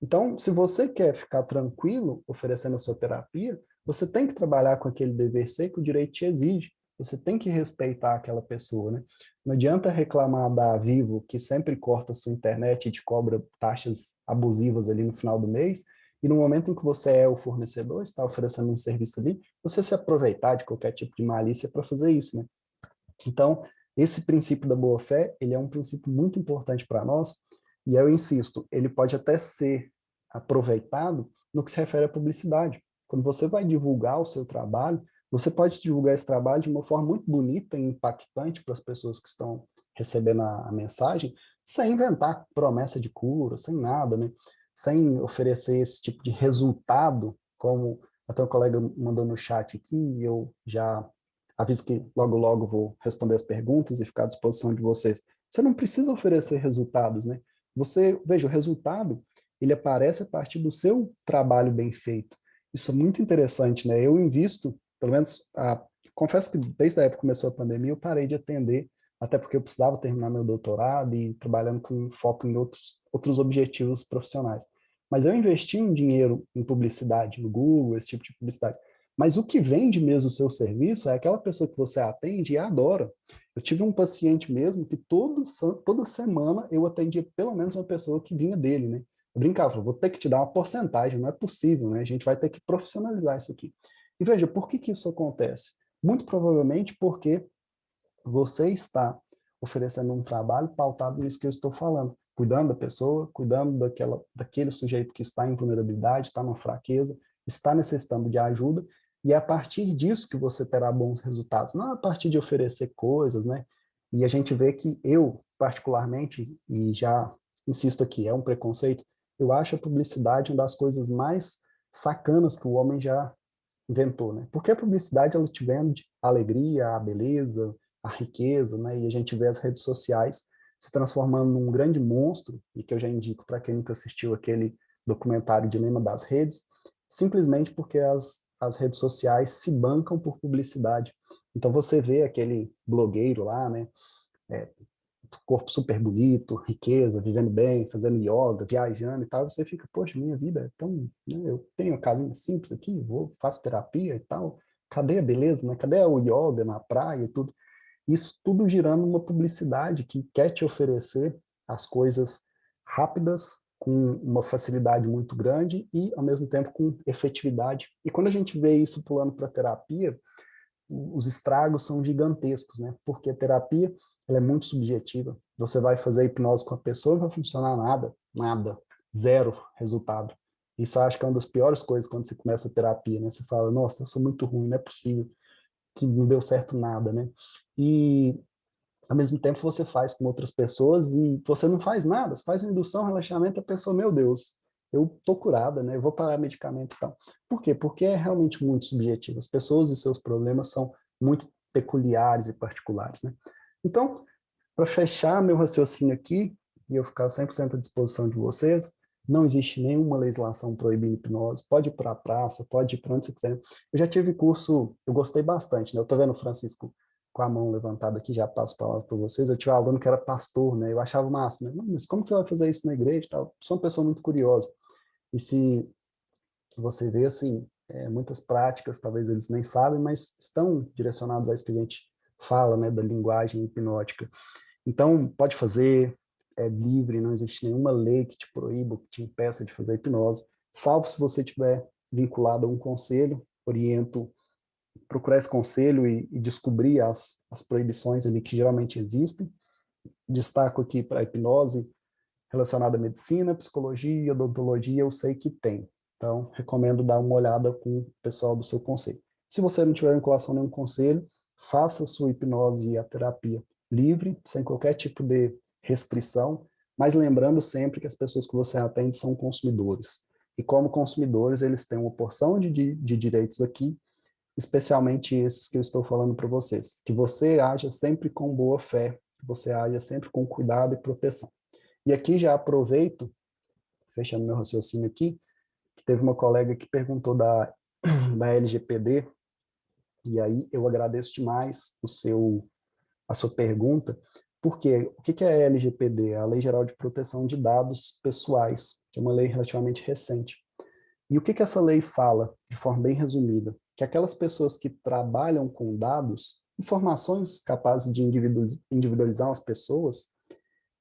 Então, se você quer ficar tranquilo oferecendo a sua terapia, você tem que trabalhar com aquele dever ser que o direito te exige. Você tem que respeitar aquela pessoa, né? Não adianta reclamar da Vivo, que sempre corta a sua internet e te cobra taxas abusivas ali no final do mês, e no momento em que você é o fornecedor, está oferecendo um serviço ali, você se aproveitar de qualquer tipo de malícia para fazer isso, né? Então, esse princípio da boa-fé, ele é um princípio muito importante para nós, e eu insisto, ele pode até ser aproveitado no que se refere à publicidade. Quando você vai divulgar o seu trabalho, você pode divulgar esse trabalho de uma forma muito bonita e impactante para as pessoas que estão recebendo a mensagem, sem inventar promessa de cura, sem nada, né? Sem oferecer esse tipo de resultado, como até um colega mandou no chat aqui, e eu já aviso que logo, logo vou responder as perguntas e ficar à disposição de vocês. Você não precisa oferecer resultados, né? Você, veja, o resultado, ele aparece a partir do seu trabalho bem feito. Isso é muito interessante, né? Eu invisto pelo menos, confesso que desde a época que começou a pandemia, eu parei de atender, até porque eu precisava terminar meu doutorado e trabalhando com foco em outros objetivos profissionais. Mas eu investi um dinheiro em publicidade, no Google, esse tipo de publicidade. Mas o que vende mesmo o seu serviço é aquela pessoa que você atende e adora. Eu tive um paciente mesmo que toda semana eu atendia pelo menos uma pessoa que vinha dele, né? Eu brincava, vou ter que te dar uma porcentagem, não é possível, né? A gente vai ter que profissionalizar isso aqui. E veja, por que que isso acontece? Muito provavelmente porque você está oferecendo um trabalho pautado nisso que eu estou falando, cuidando da pessoa, cuidando daquele sujeito que está em vulnerabilidade, está numa fraqueza, está necessitando de ajuda, e é a partir disso que você terá bons resultados, não a partir de oferecer coisas, né? E a gente vê que eu, particularmente, e já insisto aqui, é um preconceito, eu acho a publicidade uma das coisas mais sacanas que o homem já inventou, né? Porque a publicidade, ela te vende a alegria, a beleza, a riqueza, né? E a gente vê as redes sociais se transformando num grande monstro, e que eu já indico para quem nunca assistiu aquele documentário Dilema das Redes, simplesmente porque as redes sociais se bancam por publicidade. Então você vê aquele blogueiro lá, né? É, corpo super bonito, riqueza, vivendo bem, fazendo yoga, viajando e tal, você fica, poxa, minha vida é tão, né, eu tenho uma casinha simples aqui, faço terapia e tal, cadê a beleza, né? Cadê o yoga na praia e tudo? Isso tudo girando uma publicidade que quer te oferecer as coisas rápidas, com uma facilidade muito grande e, ao mesmo tempo, com efetividade. E quando a gente vê isso pulando para a terapia, os estragos são gigantescos, né? Porque a terapia, ela é muito subjetiva. Você vai fazer hipnose com a pessoa e não vai funcionar nada, nada, zero resultado. Isso eu acho que é uma das piores coisas quando você começa a terapia, né? Você fala, nossa, eu sou muito ruim, não é possível que não deu certo nada, né? E ao mesmo tempo você faz com outras pessoas e você não faz nada, você faz uma indução, relaxamento, a pessoa, meu Deus, eu tô curada, né? Eu vou parar medicamento e tal. Por quê? Porque é realmente muito subjetivo. As pessoas e seus problemas são muito peculiares e particulares, né? Então, para fechar meu raciocínio aqui, e eu ficar 100% à disposição de vocês, não existe nenhuma legislação proibindo hipnose, pode ir para a praça, pode ir para onde você quiser. Eu já tive curso, eu gostei bastante, né? Eu tô vendo o Francisco com a mão levantada aqui, já passo a palavra para vocês. Eu tinha um aluno que era pastor, né? Eu achava o máximo, né? Mas como que você vai fazer isso na igreja e tal? Sou uma pessoa muito curiosa. E se você vê, assim, muitas práticas, talvez eles nem sabem, mas estão direcionados a isso que a gente fala, né? Da linguagem hipnótica. Então, pode fazer, é livre, não existe nenhuma lei que te proíba, que te impeça de fazer hipnose, salvo se você estiver vinculado a um conselho, oriento procurar esse conselho e descobrir as proibições ali que geralmente existem. Destaco aqui para a hipnose relacionada à medicina, psicologia, odontologia, eu sei que tem. Então, recomendo dar uma olhada com o pessoal do seu conselho. Se você não tiver vinculação a nenhum conselho, faça a sua hipnose e a terapia livre, sem qualquer tipo de restrição, mas lembrando sempre que as pessoas que você atende são consumidores. E como consumidores, eles têm uma porção de direitos aqui, especialmente esses que eu estou falando para vocês. Que você haja sempre com boa fé, que você haja sempre com cuidado e proteção. E aqui já aproveito, fechando meu raciocínio aqui, que teve uma colega que perguntou da LGPD, e aí eu agradeço demais a sua pergunta, porque o que é a LGPD? É a Lei Geral de Proteção de Dados Pessoais, que é uma lei relativamente recente. E o que essa lei fala, de forma bem resumida? Que aquelas pessoas que trabalham com dados, informações capazes de individualizar as pessoas,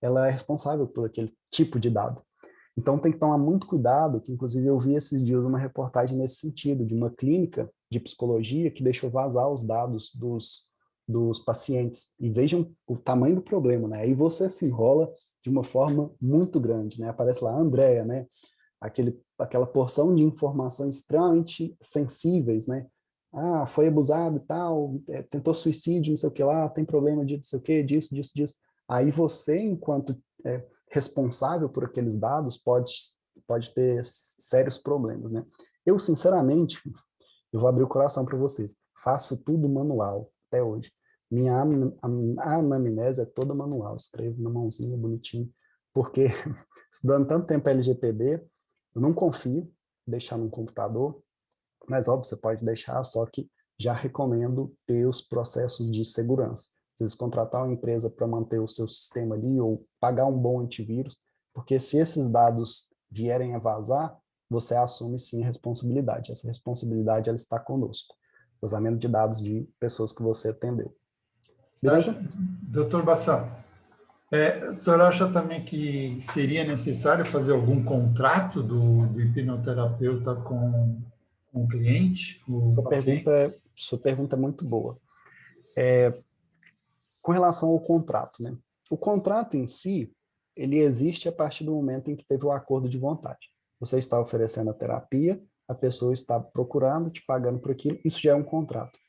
ela é responsável por aquele tipo de dado. Então tem que tomar muito cuidado, que inclusive eu vi esses dias uma reportagem nesse sentido, de uma clínica de psicologia que deixou vazar os dados dos pacientes. E vejam o tamanho do problema, né? Aí você se enrola de uma forma muito grande, né? Aparece lá a Andrea, né? Aquela porção de informações extremamente sensíveis, né? Ah, foi abusado e tal, tentou suicídio, não sei o que lá, tem problema de não sei o que, disso, disso, disso. Aí você, enquanto responsável por aqueles dados, pode ter sérios problemas, né? Eu, sinceramente, eu vou abrir o coração para vocês. Faço tudo manual, até hoje. Minha anamnese é toda manual. Escrevo na mãozinha, bonitinho. Porque, estudando tanto tempo LGPD, eu não confio deixar no computador. Mas, óbvio, você pode deixar, só que já recomendo ter os processos de segurança. Às vezes, contratar uma empresa para manter o seu sistema ali ou pagar um bom antivírus, porque se esses dados vierem a vazar, você assume sim a responsabilidade. Essa responsabilidade ela está conosco. Vazamento de dados de pessoas que você atendeu. Beleza? Doutor Bassam, o senhor acha também que seria necessário fazer algum contrato do hipnoterapeuta com o cliente, o paciente? Sua pergunta é muito boa. Com relação ao contrato, né? O contrato em si, ele existe a partir do momento em que teve o acordo de vontade. Você está oferecendo a terapia, a pessoa está procurando, te pagando por aquilo, isso já é um contrato.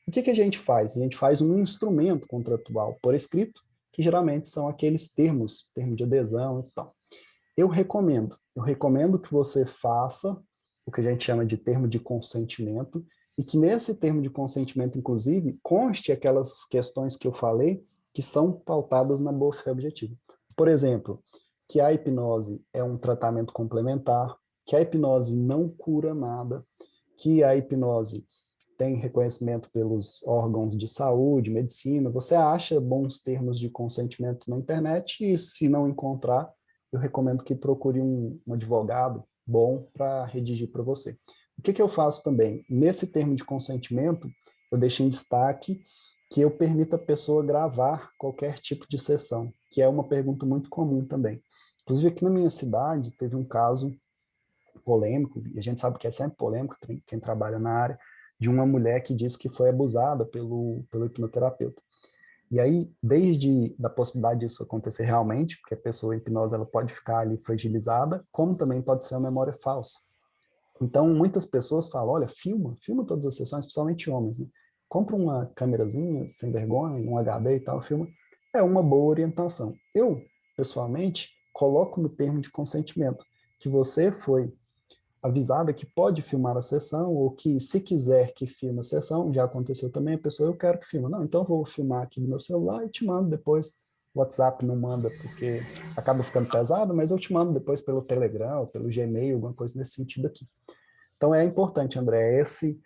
O que a gente faz? A gente faz um instrumento contratual por escrito, que geralmente são aqueles termos, termo de adesão e tal. Eu recomendo que você faça o que a gente chama de termo de consentimento, e que nesse termo de consentimento, inclusive, conste aquelas questões que eu falei, que são pautadas na boa-fé objetiva. Por exemplo, que a hipnose é um tratamento complementar, que a hipnose não cura nada, que a hipnose tem reconhecimento pelos órgãos de saúde, medicina. Você acha bons termos de consentimento na internet e, se não encontrar, eu recomendo que procure um advogado bom para redigir para você. O que eu faço também? Nesse termo de consentimento, eu deixo em destaque que eu permita a pessoa gravar qualquer tipo de sessão, que é uma pergunta muito comum também. Inclusive, aqui na minha cidade, teve um caso polêmico, e a gente sabe que é sempre polêmico, quem trabalha na área, de uma mulher que disse que foi abusada pelo hipnoterapeuta. E aí, desde da possibilidade disso acontecer realmente, porque a pessoa em hipnose ela pode ficar ali fragilizada, como também pode ser uma memória falsa. Então, muitas pessoas falam, olha, filma todas as sessões, principalmente homens, né? Compra uma câmerazinha sem vergonha, um HD e tal, filma. É uma boa orientação. Eu, pessoalmente, coloco no termo de consentimento que você foi avisada que pode filmar a sessão, ou que, se quiser que filme a sessão, já aconteceu também, a pessoa, eu quero que filme. Não, então eu vou filmar aqui no meu celular e te mando depois. O WhatsApp não manda porque acaba ficando pesado, mas eu te mando depois pelo Telegram, pelo Gmail, alguma coisa nesse sentido aqui. Então é importante, André, esse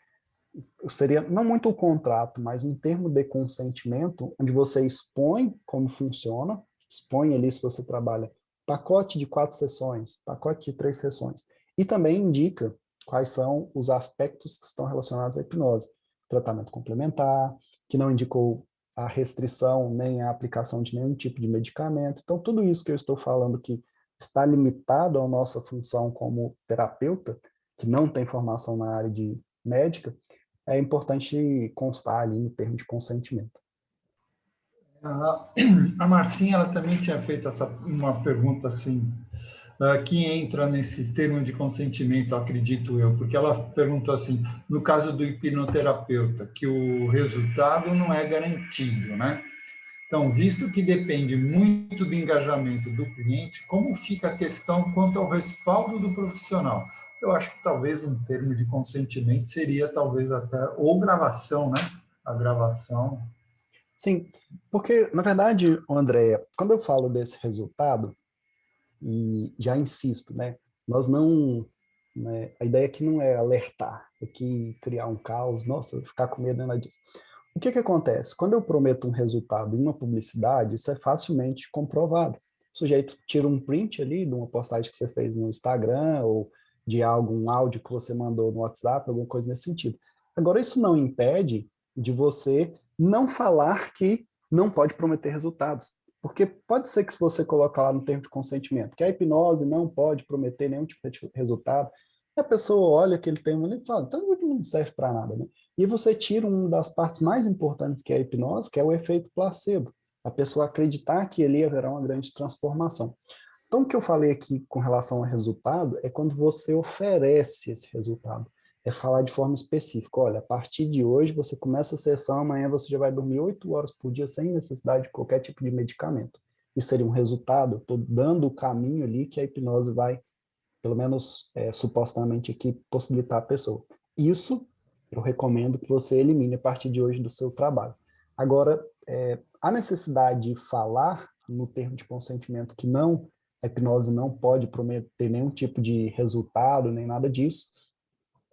seria não muito o contrato, mas um termo de consentimento, onde você expõe como funciona, expõe ali se você trabalha pacote de 4 sessões, pacote de 3 sessões, e também indica quais são os aspectos que estão relacionados à hipnose. Tratamento complementar, que não indicou a restrição nem a aplicação de nenhum tipo de medicamento. Então, tudo isso que eu estou falando que está limitado à nossa função como terapeuta, que não tem formação na área de médica, é importante constar ali no termo de consentimento. A Marcinha ela também tinha feito uma pergunta assim, que entra nesse termo de consentimento, acredito eu, porque ela perguntou assim, no caso do hipnoterapeuta, que o resultado não é garantido, né? Então, visto que depende muito do engajamento do cliente, como fica a questão quanto ao respaldo do profissional? Eu acho que talvez um termo de consentimento seria talvez até, ou gravação, né? A gravação. Sim, porque, na verdade, André, quando eu falo desse resultado, e já insisto, né, nós não, né, a ideia aqui não é alertar, é que criar um caos, nossa, ficar com medo, nada disso. O que acontece? Quando eu prometo um resultado em uma publicidade, isso é facilmente comprovado. O sujeito tira um print ali de uma postagem que você fez no Instagram ou de algum áudio que você mandou no WhatsApp, alguma coisa nesse sentido. Agora, isso não impede de você não falar que não pode prometer resultados. Porque pode ser que se você colocar lá no termo de consentimento que a hipnose não pode prometer nenhum tipo de resultado, a pessoa olha aquele termo ali e fala, então não serve para nada, né? E você tira uma das partes mais importantes que é a hipnose, que é o efeito placebo. A pessoa acreditar que ali haverá uma grande transformação. Então, o que eu falei aqui com relação ao resultado é quando você oferece esse resultado. É falar de forma específica. Olha, a partir de hoje você começa a sessão, amanhã você já vai dormir 8 horas por dia sem necessidade de qualquer tipo de medicamento. Isso seria um resultado. Estou dando o caminho ali que a hipnose vai, pelo menos supostamente aqui, possibilitar a pessoa. Isso eu recomendo que você elimine a partir de hoje do seu trabalho. Agora, a necessidade de falar no termo de consentimento que não, a hipnose não pode prometer nenhum tipo de resultado, nem nada disso,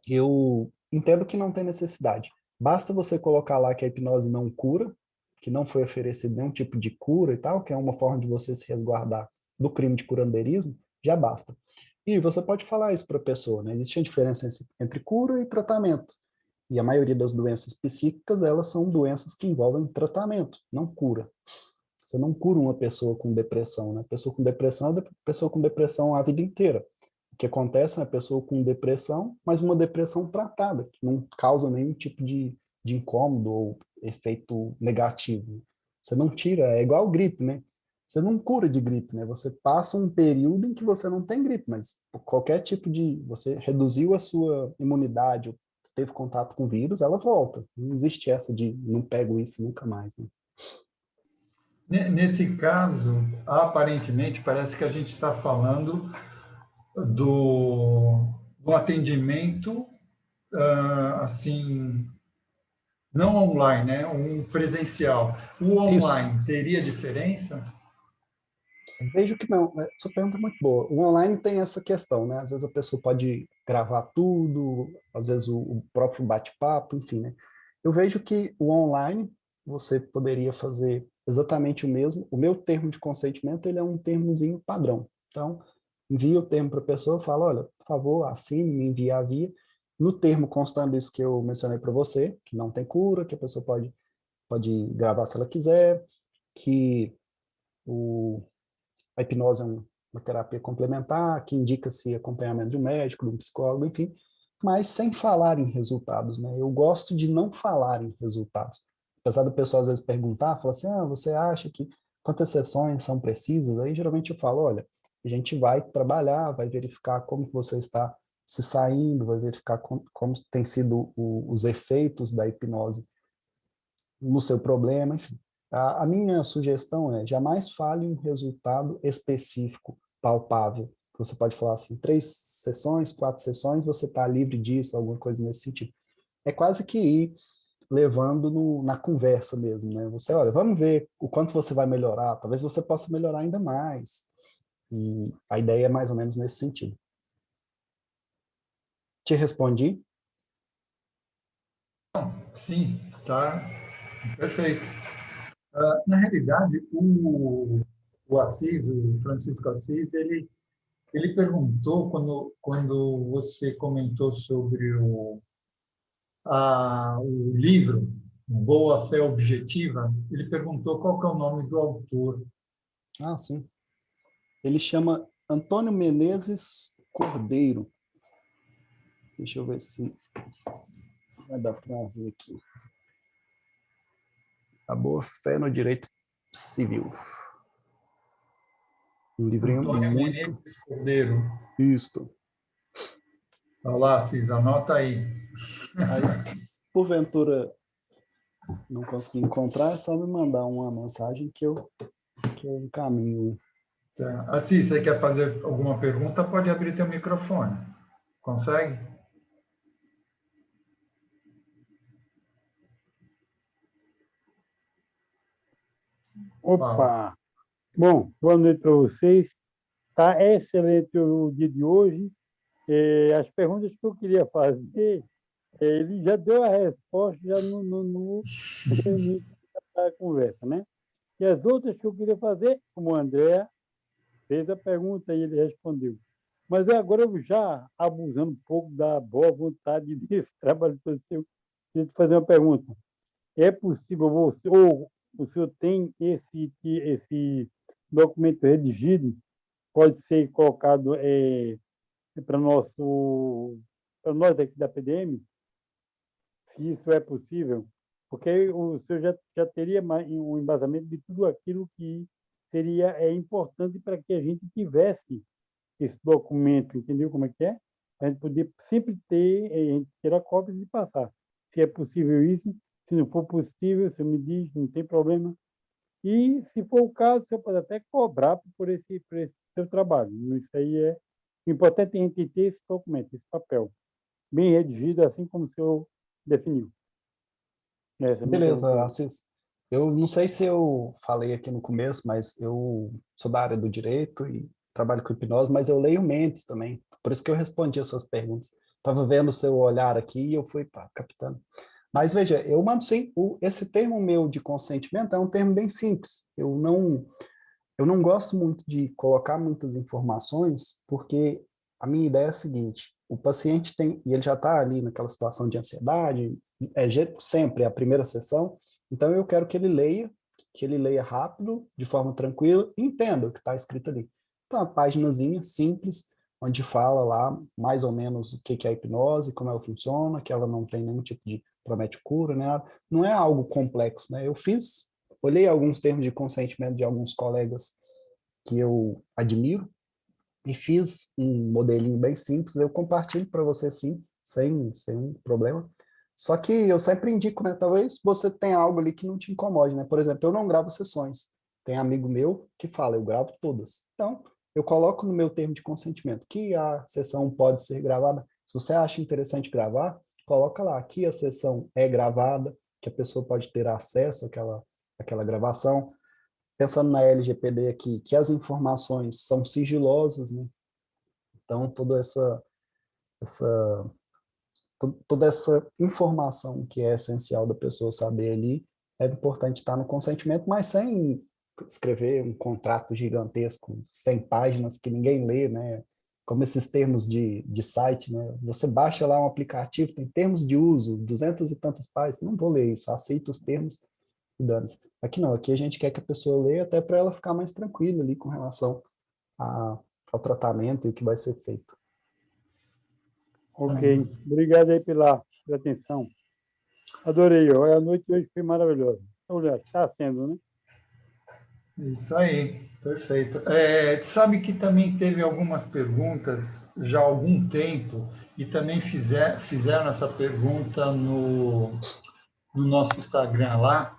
eu entendo que não tem necessidade, Basta você colocar lá que a hipnose não cura, que não foi oferecido nenhum tipo de cura e tal, que é uma forma de você se resguardar do crime de curandeirismo, já basta. E você pode falar isso para a pessoa, né? Existe a diferença entre cura e tratamento. E a maioria das doenças psíquicas, elas são doenças que envolvem tratamento, não cura. Você não cura uma pessoa com depressão, né? Pessoa com depressão é pessoa com depressão a vida inteira. O que acontece é a pessoa com depressão, mas uma depressão tratada, que não causa nenhum tipo de incômodo ou efeito negativo. Você não tira, é igual gripe, né? Você não cura de gripe, né? Você passa um período em que você não tem gripe, mas qualquer tipo de... Você reduziu a sua imunidade, teve contato com o vírus, ela volta. Não existe essa de não pego isso nunca mais, né? Nesse caso, aparentemente, parece que a gente está falando do atendimento, assim, não online, né? Um presencial. O Isso. online teria diferença? Vejo que não. Sua pergunta é muito boa. O online tem essa questão, né? Às vezes a pessoa pode gravar tudo, às vezes o próprio bate-papo, enfim, né? Eu vejo que o online você poderia fazer exatamente o mesmo. O meu termo de consentimento, ele é um termozinho padrão. Então, envia o termo para a pessoa, fala, olha, por favor, assine, me envie a via. No termo constando isso que eu mencionei para você, que não tem cura, que a pessoa pode gravar se ela quiser, que o a hipnose é uma terapia complementar, que indica-se acompanhamento de um médico, de um psicólogo, enfim, mas sem falar em resultados, né? Eu gosto de não falar em resultados. Apesar do pessoal às vezes perguntar, falar assim, você acha que quantas sessões são precisas? Aí geralmente eu falo, olha, a gente vai trabalhar, vai verificar como que você está se saindo, vai verificar como tem sido os efeitos da hipnose no seu problema, enfim. A minha sugestão é jamais fale um resultado específico, palpável. Você pode falar assim, 3 sessões, 4 sessões, você está livre disso, alguma coisa nesse sentido. É quase que ir levando na conversa mesmo, né? Você, olha, vamos ver o quanto você vai melhorar, talvez você possa melhorar ainda mais. E a ideia é mais ou menos nesse sentido. Te respondi? Sim, tá perfeito. Na realidade, o Assis, o Francisco Assis, ele perguntou, quando você comentou sobre o livro Boa Fé Objetiva, ele perguntou qual que é o nome do autor. Ah, sim. Ele chama Antônio Menezes Cordeiro. Deixa eu ver se vai dar para ver aqui. A boa fé no direito civil. Um livrinho Antônio muito... Menezes Cordeiro. Isto. Olá, Assis, anota aí. Aí, porventura, não consegui encontrar, é só me mandar uma mensagem que eu encaminho. Tá. Assis, você quer fazer alguma pergunta? Pode abrir teu microfone. Consegue? Fala. Opa! Bom, boa noite para vocês. Tá excelente o dia de hoje. As perguntas que eu queria fazer, ele já deu a resposta já no início da conversa, né? E as outras que eu queria fazer, como o André fez a pergunta e ele respondeu. Mas agora eu já abusando um pouco da boa vontade desse trabalho todo seu, queria te fazer uma pergunta. É possível você, ou o senhor tem esse documento redigido, pode ser colocado para nós aqui da PDM, se isso é possível, porque o senhor já teria um embasamento de tudo aquilo que seria importante para que a gente tivesse esse documento, entendeu como é que é? A gente poder sempre ter, a gente tirar cópias e passar. Se é possível isso, se não for possível, você me diz, não tem problema. E, se for o caso, você pode até cobrar por esse seu trabalho. Isso aí é o importante é a gente ter esse documento, esse papel, bem redigido, assim como o senhor definiu. Essa é a minha Beleza, pergunta. Assis. Eu não sei se eu falei aqui no começo, mas eu sou da área do direito e trabalho com hipnose, mas eu leio mentes também. Por isso que eu respondi as suas perguntas. Estava vendo o seu olhar aqui e eu fui captando. Mas veja, eu mando sim, esse termo meu de consentimento é um termo bem simples. Eu não gosto muito de colocar muitas informações, porque a minha ideia é a seguinte: o paciente tem, e ele já está ali naquela situação de ansiedade, sempre a primeira sessão, então eu quero que ele leia rápido, de forma tranquila, e entenda o que está escrito ali. Então, uma páginazinha simples, onde fala lá mais ou menos o que é a hipnose, como ela funciona, que ela não tem nenhum tipo de promete cura, né? Não é algo complexo, né? Olhei alguns termos de consentimento de alguns colegas que eu admiro e fiz um modelinho bem simples. Eu compartilho para você sim, sem problema. Só que eu sempre indico, né? Talvez você tenha algo ali que não te incomode, né? Por exemplo, eu não gravo sessões. Tem amigo meu que fala, eu gravo todas. Então, eu coloco no meu termo de consentimento que a sessão pode ser gravada. Se você acha interessante gravar, coloca lá que a sessão é gravada, que a pessoa pode ter acesso àquela gravação. Pensando na LGPD aqui, que as informações são sigilosas, né? Então, essa, toda essa informação que é essencial da pessoa saber ali, é importante estar no consentimento, mas sem escrever um contrato gigantesco, 100 páginas que ninguém lê, né? Como esses termos de site, né? Você baixa lá um aplicativo, tem termos de uso, 200 e tantas páginas, não vou ler isso, aceito os termos e dane-se. Aqui não, aqui a gente quer que a pessoa leia até para ela ficar mais tranquila ali com relação ao tratamento e o que vai ser feito. Ok. Obrigado aí pela atenção. Adorei. Ó. A noite hoje foi maravilhosa. Olha, está sendo, né? Isso aí, perfeito. Sabe que também teve algumas perguntas já há algum tempo e também fizeram essa pergunta no nosso Instagram lá,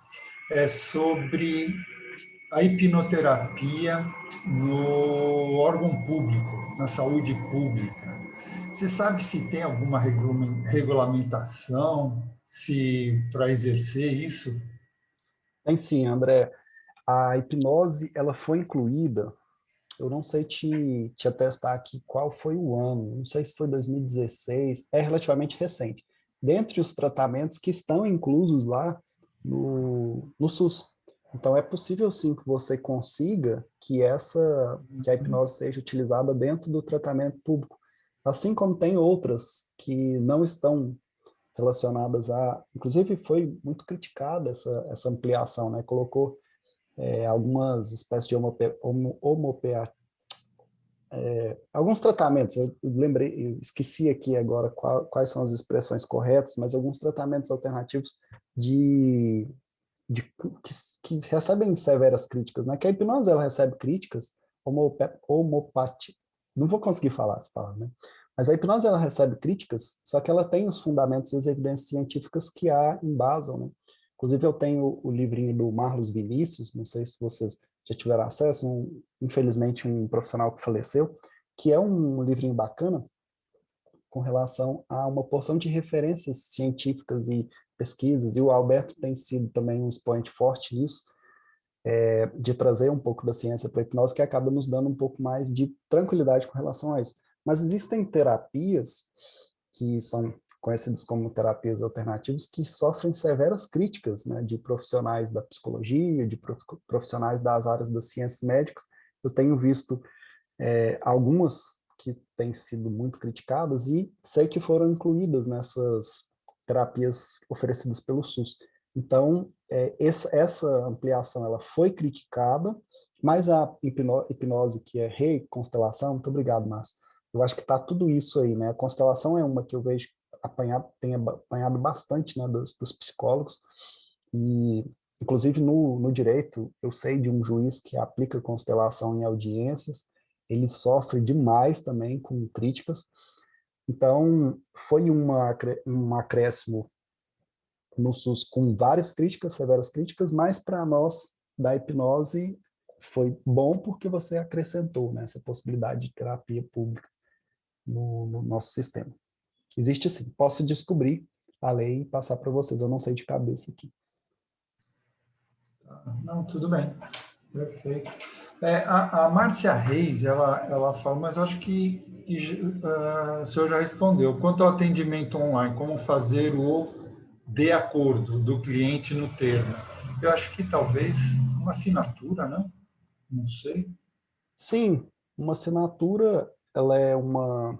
sobre a hipnoterapia no órgão público, na saúde pública. Você sabe se tem alguma regulamentação para exercer isso? Tem sim, André. A hipnose, ela foi incluída, eu não sei te atestar aqui qual foi o ano, não sei se foi 2016, é relativamente recente. Dentre os tratamentos que estão inclusos lá no SUS. Então, é possível sim que você consiga que a hipnose seja utilizada dentro do tratamento público. Assim como tem outras que não estão relacionadas a... Inclusive, foi muito criticada essa ampliação, né? Colocou algumas espécies de alguns tratamentos, eu esqueci aqui agora quais são as expressões corretas, mas alguns tratamentos alternativos de, de que recebem severas críticas, né? Que a hipnose ela recebe críticas, homopatia, não vou conseguir falar essa palavra, né? Mas a hipnose ela recebe críticas, só que ela tem os fundamentos e as evidências científicas que a embasam, né? Inclusive eu tenho o livrinho do Marlos Vinícius, não sei se vocês já tiveram acesso, infelizmente um profissional que faleceu, que é um livrinho bacana com relação a uma porção de referências científicas e pesquisas, e o Alberto tem sido também um expoente forte nisso, de trazer um pouco da ciência para a hipnose, que acaba nos dando um pouco mais de tranquilidade com relação a isso. Mas existem terapias que são conhecidas como terapias alternativas que sofrem severas críticas, né, de profissionais da psicologia, de profissionais das áreas das ciências médicas. Eu tenho visto algumas que têm sido muito criticadas e sei que foram incluídas nessas terapias oferecidas pelo SUS. Então, essa ampliação ela foi criticada, mas a hipnose, que é reconstelação, muito obrigado, Márcio. Eu acho que está tudo isso aí, né? A constelação é uma que eu vejo tem apanhado bastante, né, dos psicólogos, e inclusive no direito, eu sei de um juiz que aplica constelação em audiências, ele sofre demais também com críticas. Então, foi um acréscimo no SUS com várias críticas, severas críticas, mas para nós da hipnose foi bom porque você acrescentou, né, essa possibilidade de terapia pública no nosso sistema. Existe sim, posso descobrir a lei e passar para vocês, eu não sei de cabeça aqui. Não, tudo bem. Perfeito. A Márcia Reis, ela fala, mas acho que o senhor já respondeu. Quanto ao atendimento online, como fazer o de acordo do cliente no termo. Eu acho que talvez uma assinatura, não? Não sei. Sim, uma assinatura, ela é uma,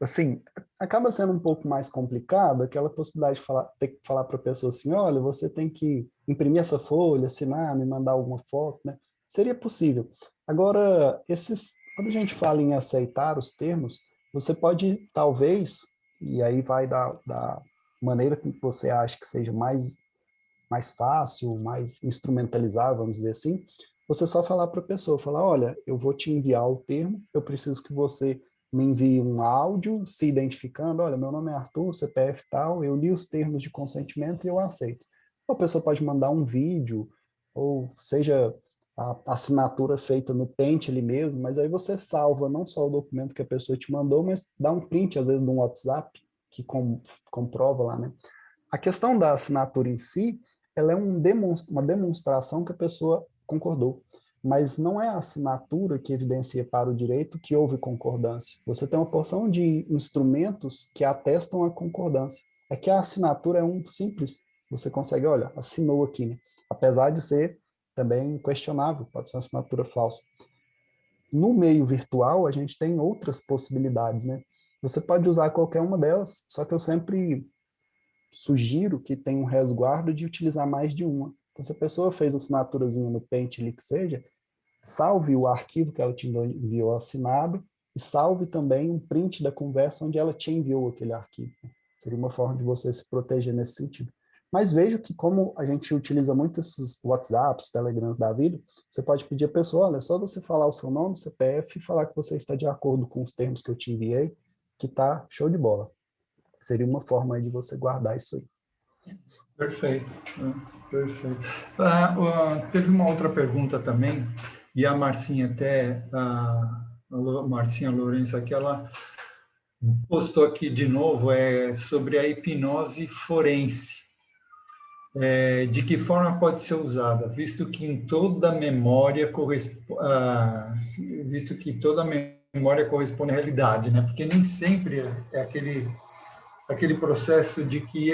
assim, acaba sendo um pouco mais complicado, aquela possibilidade de falar, ter que falar para a pessoa assim, olha, você tem que imprimir essa folha, assinar, me mandar alguma foto, né? Seria possível. Agora, quando a gente fala em aceitar os termos, você pode, talvez, e aí vai da maneira que você acha que seja mais fácil, mais instrumentalizável, vamos dizer assim, você só falar para a pessoa, falar, olha, eu vou te enviar o termo, eu preciso que você me envie um áudio se identificando, olha, meu nome é Arthur, CPF tal, eu li os termos de consentimento e eu aceito. Ou a pessoa pode mandar um vídeo, ou seja a assinatura feita no Paint ali mesmo, mas aí você salva não só o documento que a pessoa te mandou, mas dá um print, às vezes, no WhatsApp, que comprova lá, né? A questão da assinatura em si, ela é uma demonstração que a pessoa concordou, mas não é a assinatura que evidencia para o direito que houve concordância. Você tem uma porção de instrumentos que atestam a concordância. É que a assinatura é um simples, você consegue, olha, assinou aqui, né? Apesar de ser também questionável, pode ser uma assinatura falsa. No meio virtual, a gente tem outras possibilidades, né? Você pode usar qualquer uma delas, só que eu sempre sugiro que tenha um resguardo de utilizar mais de uma. Então, se a pessoa fez assinaturazinha no Paint ali que seja, salve o arquivo que ela te enviou assinado e salve também um print da conversa onde ela te enviou aquele arquivo. Seria uma forma de você se proteger nesse sentido. Mas vejo que como a gente utiliza muito esses WhatsApps, Telegrams da vida, você pode pedir à pessoa, olha, é só você falar o seu nome, CPF e falar que você está de acordo com os termos que eu te enviei, que tá show de bola. Seria uma forma aí de você guardar isso aí. Perfeito, perfeito. Teve uma outra pergunta também, e a Marcinha até, a Marcinha Lourenço aqui, ela postou aqui de novo, sobre a hipnose forense. De que forma pode ser usada, visto que em toda memória visto que toda memória corresponde à realidade, né? Porque nem sempre é aquele processo de que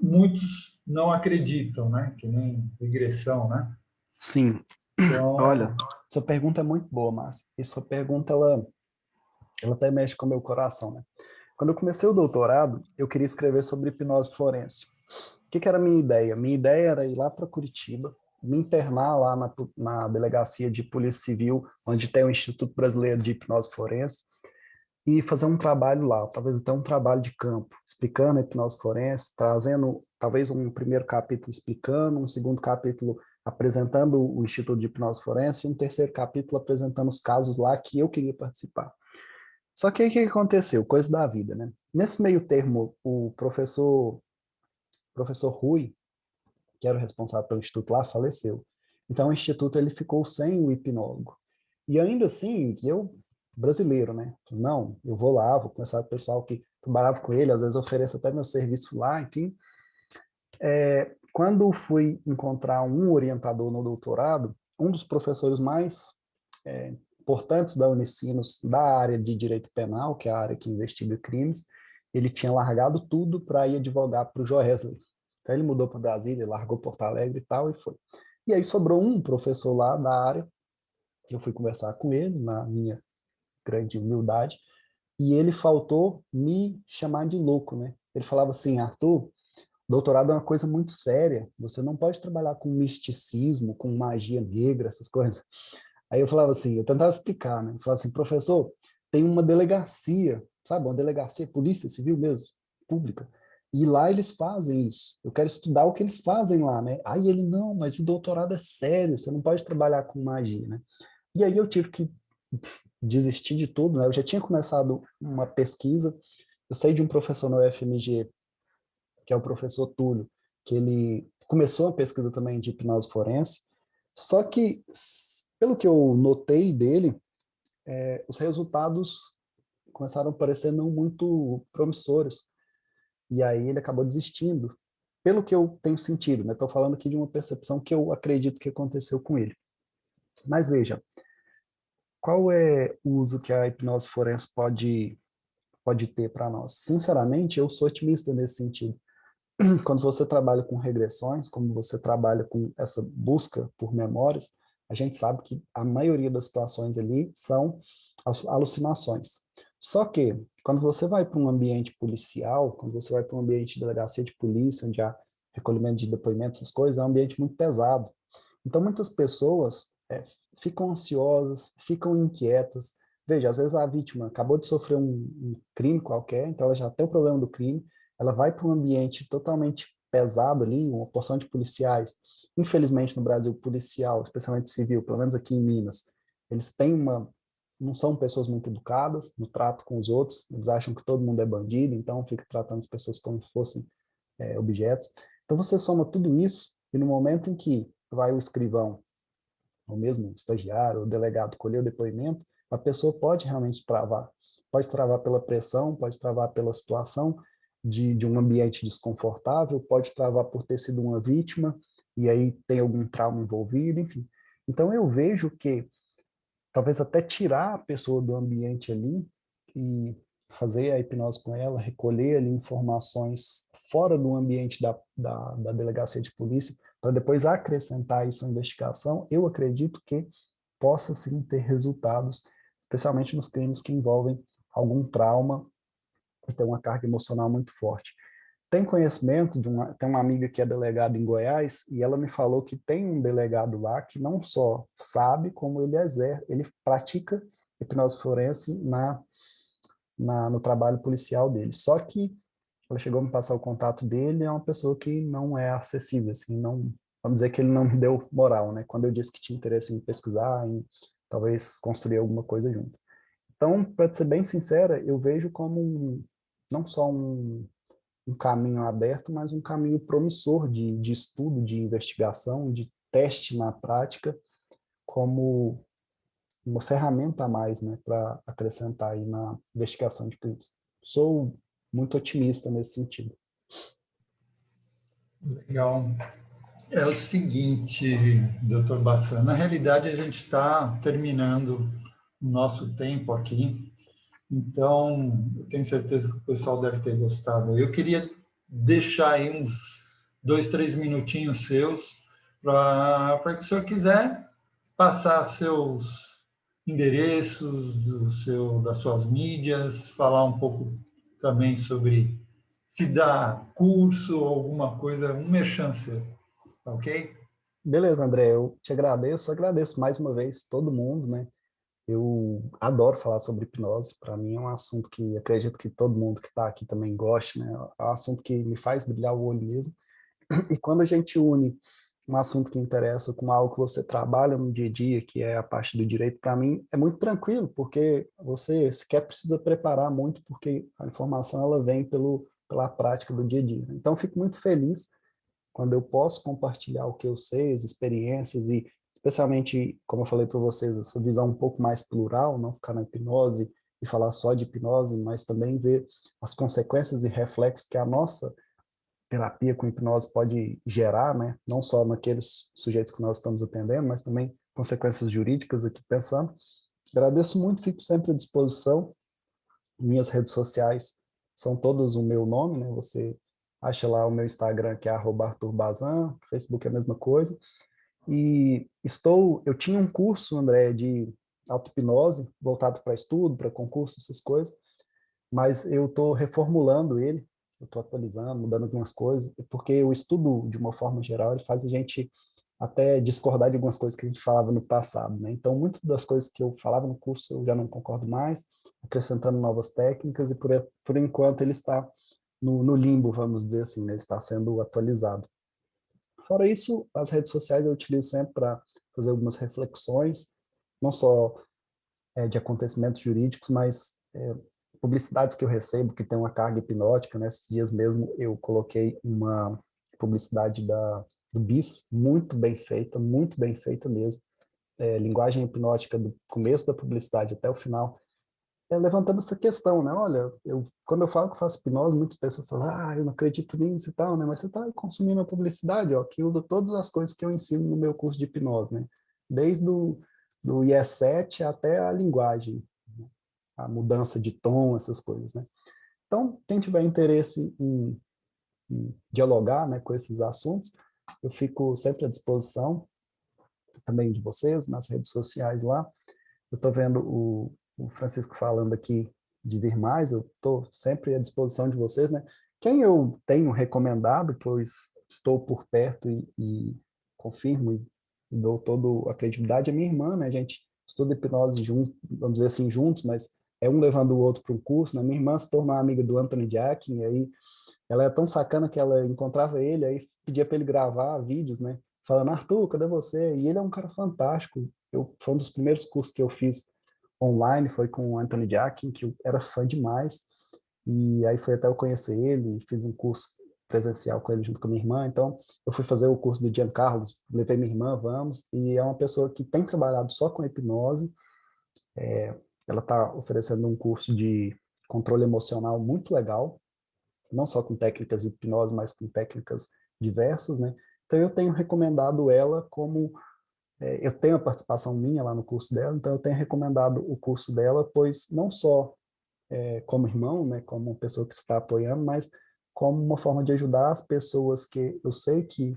muitos não acreditam, né? Que nem regressão, né? Sim. Então, Olha, sua pergunta é muito boa, Márcia. E sua pergunta, ela até mexe com o meu coração, né? Quando eu comecei o doutorado, eu queria escrever sobre hipnose forense. O que era a minha ideia? Minha ideia era ir lá para Curitiba, me internar lá na delegacia de Polícia Civil, onde tem o Instituto Brasileiro de Hipnose Forense, e fazer um trabalho lá, talvez até um trabalho de campo, explicando a hipnose forense, trazendo talvez um primeiro capítulo explicando, um segundo capítulo apresentando o Instituto de Hipnose Forense, e um terceiro capítulo apresentando os casos lá que eu queria participar. Só que aí o que aconteceu? Coisa da vida, né? Nesse meio termo, o professor Rui, que era o responsável pelo instituto lá, faleceu. Então o instituto ele ficou sem o hipnólogo. E ainda assim, eu brasileiro, né? Não, eu vou lá, vou conversar com o pessoal que trabalhava com ele, às vezes ofereço até meu serviço lá, enfim. Quando fui encontrar um orientador no doutorado, um dos professores mais importantes da Unicinos, da área de direito penal, que é a área que investiga crimes, ele tinha largado tudo para ir advogar para o Joesley. Então ele mudou para Brasília, largou Porto Alegre e tal, e foi. E aí sobrou um professor lá da área, que eu fui conversar com ele, na minha grande humildade, e ele faltou me chamar de louco, né? Ele falava assim, Arthur, doutorado é uma coisa muito séria, você não pode trabalhar com misticismo, com magia negra, essas coisas. Aí eu falava assim, eu tentava explicar, né? Eu falava assim, professor, tem uma delegacia, sabe? Uma delegacia, polícia civil mesmo, pública. E lá eles fazem isso. Eu quero estudar o que eles fazem lá, né? Aí ele, não, mas o doutorado é sério, você não pode trabalhar com magia, né? E aí eu tive que desistir de tudo, né? Eu já tinha começado uma pesquisa, eu sei de um professor no UFMG, que é o professor Túlio, que ele começou a pesquisa também de hipnose forense, só que, pelo que eu notei dele, os resultados começaram a parecer não muito promissores, e aí ele acabou desistindo, pelo que eu tenho sentido, né? Estou falando aqui de uma percepção que eu acredito que aconteceu com ele. Mas veja, qual é o uso que a hipnose forense pode ter para nós? Sinceramente, eu sou otimista nesse sentido. quando você trabalha com regressões, quando você trabalha com essa busca por memórias, a gente sabe que a maioria das situações ali são alucinações. Só que, quando você vai para um ambiente policial, quando você vai para um ambiente de delegacia de polícia, onde há recolhimento de depoimentos, essas coisas, é um ambiente muito pesado. Então, muitas pessoas ficam ansiosas, ficam inquietas. Veja, às vezes a vítima acabou de sofrer um crime qualquer, então ela já tem o problema do crime, ela vai para um ambiente totalmente pesado ali, uma porção de policiais. Infelizmente, no Brasil, policial, especialmente civil, pelo menos aqui em Minas, eles têm não são pessoas muito educadas no trato com os outros, eles acham que todo mundo é bandido, então fica tratando as pessoas como se fossem objetos. Então você soma tudo isso, e no momento em que vai o escrivão, ou mesmo o estagiário, o delegado colher o depoimento, a pessoa pode realmente travar. Pode travar pela pressão, pode travar pela situação de um ambiente desconfortável, pode travar por ter sido uma vítima, e aí tem algum trauma envolvido, enfim. Então eu vejo que talvez até tirar a pessoa do ambiente ali e fazer a hipnose com ela, recolher ali informações fora do ambiente da delegacia de polícia, para depois acrescentar isso à investigação, eu acredito que possa sim ter resultados, especialmente nos crimes que envolvem algum trauma e tem uma carga emocional muito forte. Tem conhecimento tem uma amiga que é delegada em Goiás e ela me falou que tem um delegado lá que não só sabe como ele pratica hipnose forense no trabalho policial dele. Só que ela chegou a me passar o contato dele, é uma pessoa que não é acessível, assim, não, vamos dizer que ele não me deu moral, né? Quando eu disse que tinha interesse em pesquisar, em talvez construir alguma coisa junto. Então, para ser bem sincera, eu vejo como não só um caminho aberto, mas um caminho promissor de estudo, de investigação, de teste na prática, como uma ferramenta a mais, né, para acrescentar aí na investigação de crimes. Sou muito otimista nesse sentido. Legal. É o seguinte, doutor Bassan, na realidade a gente está terminando o nosso tempo aqui, então eu tenho certeza que o pessoal deve ter gostado. Eu queria deixar aí uns 2, 3 minutinhos seus para que o senhor quiser passar seus endereços das suas mídias, falar um pouco também sobre se dá curso ou alguma coisa, um merchan seu, tá ok? Beleza, André, eu te agradeço mais uma vez todo mundo, né? Eu adoro falar sobre hipnose, para mim é um assunto que acredito que todo mundo que está aqui também goste, né? É um assunto que me faz brilhar o olho mesmo. E quando a gente une um assunto que interessa com algo que você trabalha no dia a dia, que é a parte do direito, para mim é muito tranquilo, porque você sequer precisa preparar muito, porque a informação ela vem pela prática do dia a dia. Então, fico muito feliz quando eu posso compartilhar o que eu sei, as experiências e, especialmente, como eu falei para vocês, essa visão um pouco mais plural, não ficar na hipnose e falar só de hipnose, mas também ver as consequências e reflexos que a nossa terapia com hipnose pode gerar, né? Não só naqueles sujeitos que nós estamos atendendo, mas também consequências jurídicas aqui pensando. Agradeço muito, fico sempre à disposição. Minhas redes sociais são todas o meu nome, né? Você acha lá o meu Instagram, que é @ArthurBazan, Facebook é a mesma coisa. E eu tinha um curso, André, de auto-hipnose, voltado para estudo, para concurso, essas coisas, mas eu estou reformulando ele, eu estou atualizando, mudando algumas coisas, porque o estudo, de uma forma geral, ele faz a gente até discordar de algumas coisas que a gente falava no passado, né? Então, muitas das coisas que eu falava no curso eu já não concordo mais, acrescentando novas técnicas, e por enquanto ele está no limbo, vamos dizer assim, né? Ele está sendo atualizado. Fora isso, as redes sociais eu utilizo sempre para fazer algumas reflexões, não só de acontecimentos jurídicos, mas publicidades que eu recebo que tem uma carga hipnótica. Nesses dias mesmo eu coloquei uma publicidade do BIS, muito bem feita mesmo. Linguagem hipnótica do começo da publicidade até o final, levantando essa questão, né? Olha, quando eu falo que faço hipnose, muitas pessoas falam, eu não acredito nisso e tal, né? Mas você está consumindo a publicidade, ó, que usa todas as coisas que eu ensino no meu curso de hipnose, né? Desde do IE7 até a linguagem, a mudança de tom, essas coisas, né? Então, quem tiver interesse em dialogar, né, com esses assuntos, eu fico sempre à disposição também de vocês, nas redes sociais lá. Eu estou vendo o Francisco falando aqui de vir mais, eu estou sempre à disposição de vocês, né? Quem eu tenho recomendado, pois estou por perto e confirmo e dou toda a credibilidade, é minha irmã, né? A gente estuda hipnose junto, vamos dizer assim, juntos, mas é um levando o outro para um curso, né? Minha irmã se tornou amiga do Anthony Jackin, e aí ela é tão sacana que ela encontrava ele, aí pedia para ele gravar vídeos, né? Falando, Arthur, cadê você? E ele é um cara fantástico. Foi um dos primeiros cursos que eu fiz online, foi com o Anthony Jackin, que eu era fã demais. E aí foi até eu conhecer ele, fiz um curso presencial com ele junto com a minha irmã. Então, eu fui fazer o curso do Giancarlo, levei minha irmã, vamos. E é uma pessoa que tem trabalhado só com hipnose. Ela está oferecendo um curso de controle emocional muito legal, não só com técnicas de hipnose, mas com técnicas diversas, né? Então, eu tenho recomendado ela como... eu tenho a participação minha lá no curso dela, então eu tenho recomendado o curso dela, pois não só como irmão, né, como uma pessoa que está apoiando, mas como uma forma de ajudar as pessoas que eu sei que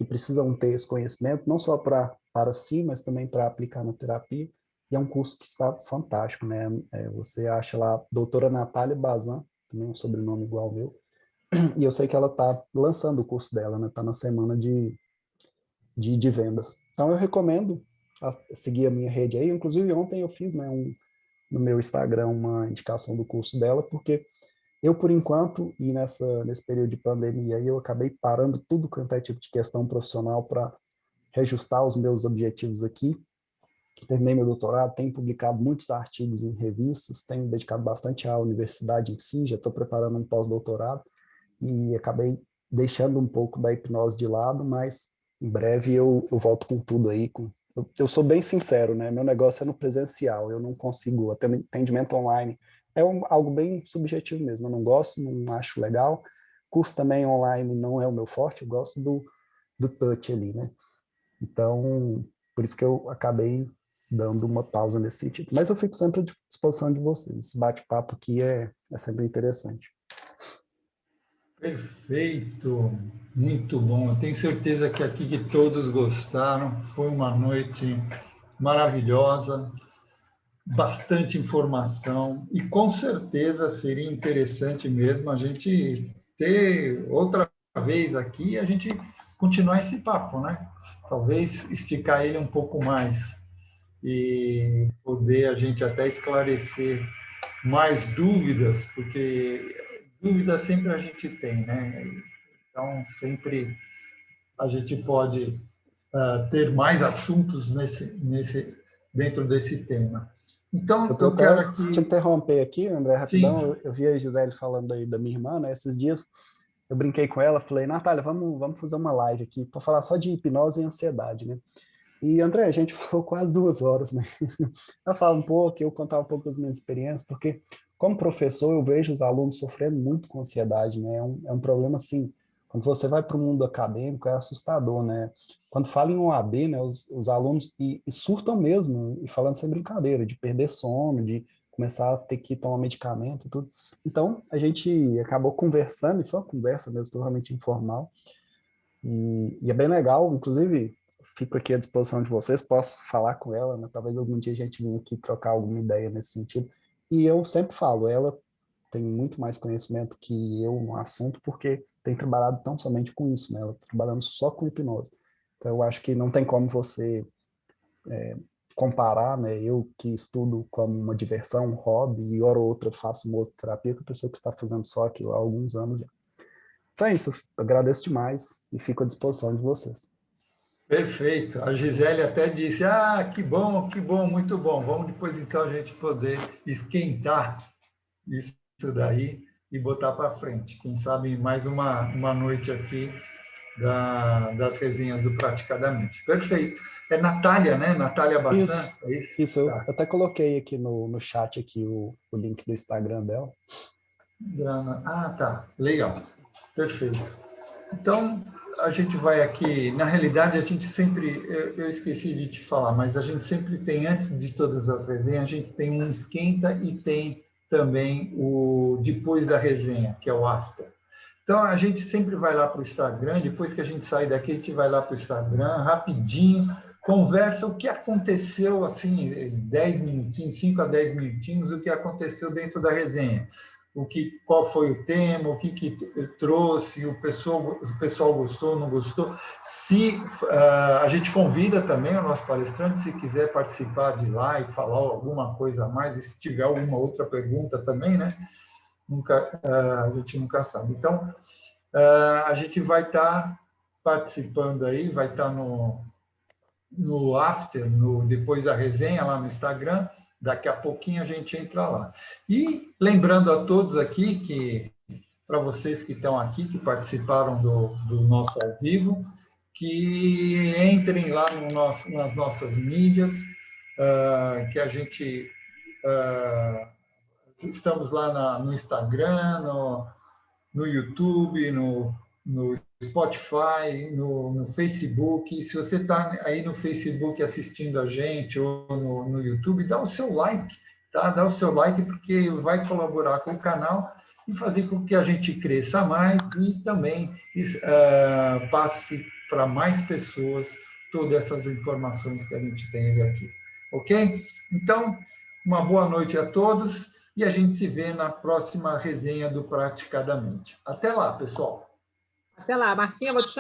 precisam ter esse conhecimento, não só para si, mas também para aplicar na terapia. E é um curso que está fantástico, né? Você acha lá, doutora Natália Bazan, também um sobrenome igual ao meu, e eu sei que ela está lançando o curso dela, né? Está na semana de vendas. Então eu recomendo seguir a minha rede aí. Inclusive ontem eu fiz, né, no meu Instagram uma indicação do curso dela, porque eu, por enquanto, e nesse período de pandemia, eu acabei parando tudo quanto é tipo de questão profissional para reajustar os meus objetivos aqui. Terminei meu doutorado, tenho publicado muitos artigos em revistas, tenho dedicado bastante à universidade em si, já estou preparando um pós-doutorado e acabei deixando um pouco da hipnose de lado, mas em breve eu volto com tudo aí. Eu sou bem sincero, né? Meu negócio é no presencial, eu não consigo, até atendimento online é algo bem subjetivo mesmo, eu não gosto, não acho legal. Curso também online não é o meu forte, eu gosto do touch ali, né? Então, por isso que eu acabei dando uma pausa nesse sentido. Mas eu fico sempre à disposição de vocês. Esse bate-papo aqui é sempre interessante. Perfeito, muito bom. Eu tenho certeza que aqui que todos gostaram. Foi uma noite maravilhosa, bastante informação e com certeza seria interessante mesmo a gente ter outra vez aqui e a gente continuar esse papo, né? Talvez esticar ele um pouco mais e poder a gente até esclarecer mais dúvidas, porque dúvidas sempre a gente tem, né? Então, sempre a gente pode ter mais assuntos dentro desse tema. Então, eu quero aqui... te interromper aqui, André, rapidão. Sim. Eu vi a Gisele falando aí da minha irmã, né? Esses dias eu brinquei com ela, falei, Natália, vamos fazer uma live aqui para falar só de hipnose e ansiedade, né? E, André, a gente falou quase 2 horas, né? Ela fala um pouco, eu contar um pouco das minhas experiências, porque como professor eu vejo os alunos sofrendo muito com ansiedade, né? É um problema, assim, quando você vai para o mundo acadêmico é assustador, né? Quando fala em OAB, né, os alunos e surtam mesmo, e falando sem brincadeira, de perder sono, de começar a ter que tomar medicamento e tudo. Então, a gente acabou conversando, e foi uma conversa mesmo, totalmente informal, e é bem legal, inclusive, fico aqui à disposição de vocês, posso falar com ela, né? Talvez algum dia a gente venha aqui trocar alguma ideia nesse sentido. E eu sempre falo, ela tem muito mais conhecimento que eu no assunto, porque tem trabalhado tão somente com isso, né? Ela está trabalhando só com hipnose. Então, eu acho que não tem como você comparar, né? Eu que estudo como uma diversão, um hobby, e hora ou outra faço uma outra terapia, com a pessoa que está fazendo só aquilo há alguns anos já. Então é isso, eu agradeço demais e fico à disposição de vocês. Perfeito. A Gisele até disse, que bom, muito bom. Vamos depois, então, a gente poder esquentar isso daí e botar para frente. Quem sabe mais uma noite aqui das resenhas do Praticadamente. Perfeito. É Natália, né? Natália Bassan, é isso? Isso, eu Tá. até coloquei aqui no chat aqui o link do Instagram dela. Tá. Legal. Perfeito. Então, a gente vai aqui... Na realidade, a gente sempre... Eu esqueci de te falar, mas a gente sempre tem, antes de todas as resenhas, a gente tem um esquenta e tem também o depois da resenha, que é o after. Então, a gente sempre vai lá para o Instagram, depois que a gente sair daqui, a gente vai lá para o Instagram, rapidinho, conversa o que aconteceu, assim, 10 minutinhos, 5 a 10 minutinhos, o que aconteceu dentro da resenha. Qual foi o tema, o que trouxe, o pessoal gostou, não gostou. Se a gente convida também o nosso palestrante, se quiser participar de lá e falar alguma coisa a mais, e se tiver alguma outra pergunta também, né? A gente nunca sabe. Então, a gente vai estar participando aí, vai estar no after, depois da resenha lá no Instagram. Daqui a pouquinho a gente entra lá. E lembrando a todos aqui que, para vocês que estão aqui, que participaram do nosso ao vivo, que entrem lá nas nossas mídias, que a gente... estamos lá no Instagram, no YouTube, no Spotify, no Facebook. Se você está aí no Facebook assistindo a gente ou no YouTube, dá o seu like, tá? Dá o seu like, porque vai colaborar com o canal e fazer com que a gente cresça mais e também passe para mais pessoas todas essas informações que a gente tem aqui. Ok? Então, uma boa noite a todos e a gente se vê na próxima resenha do Praticadamente. Até lá, pessoal! Até lá, Marcinha, vou te chamar.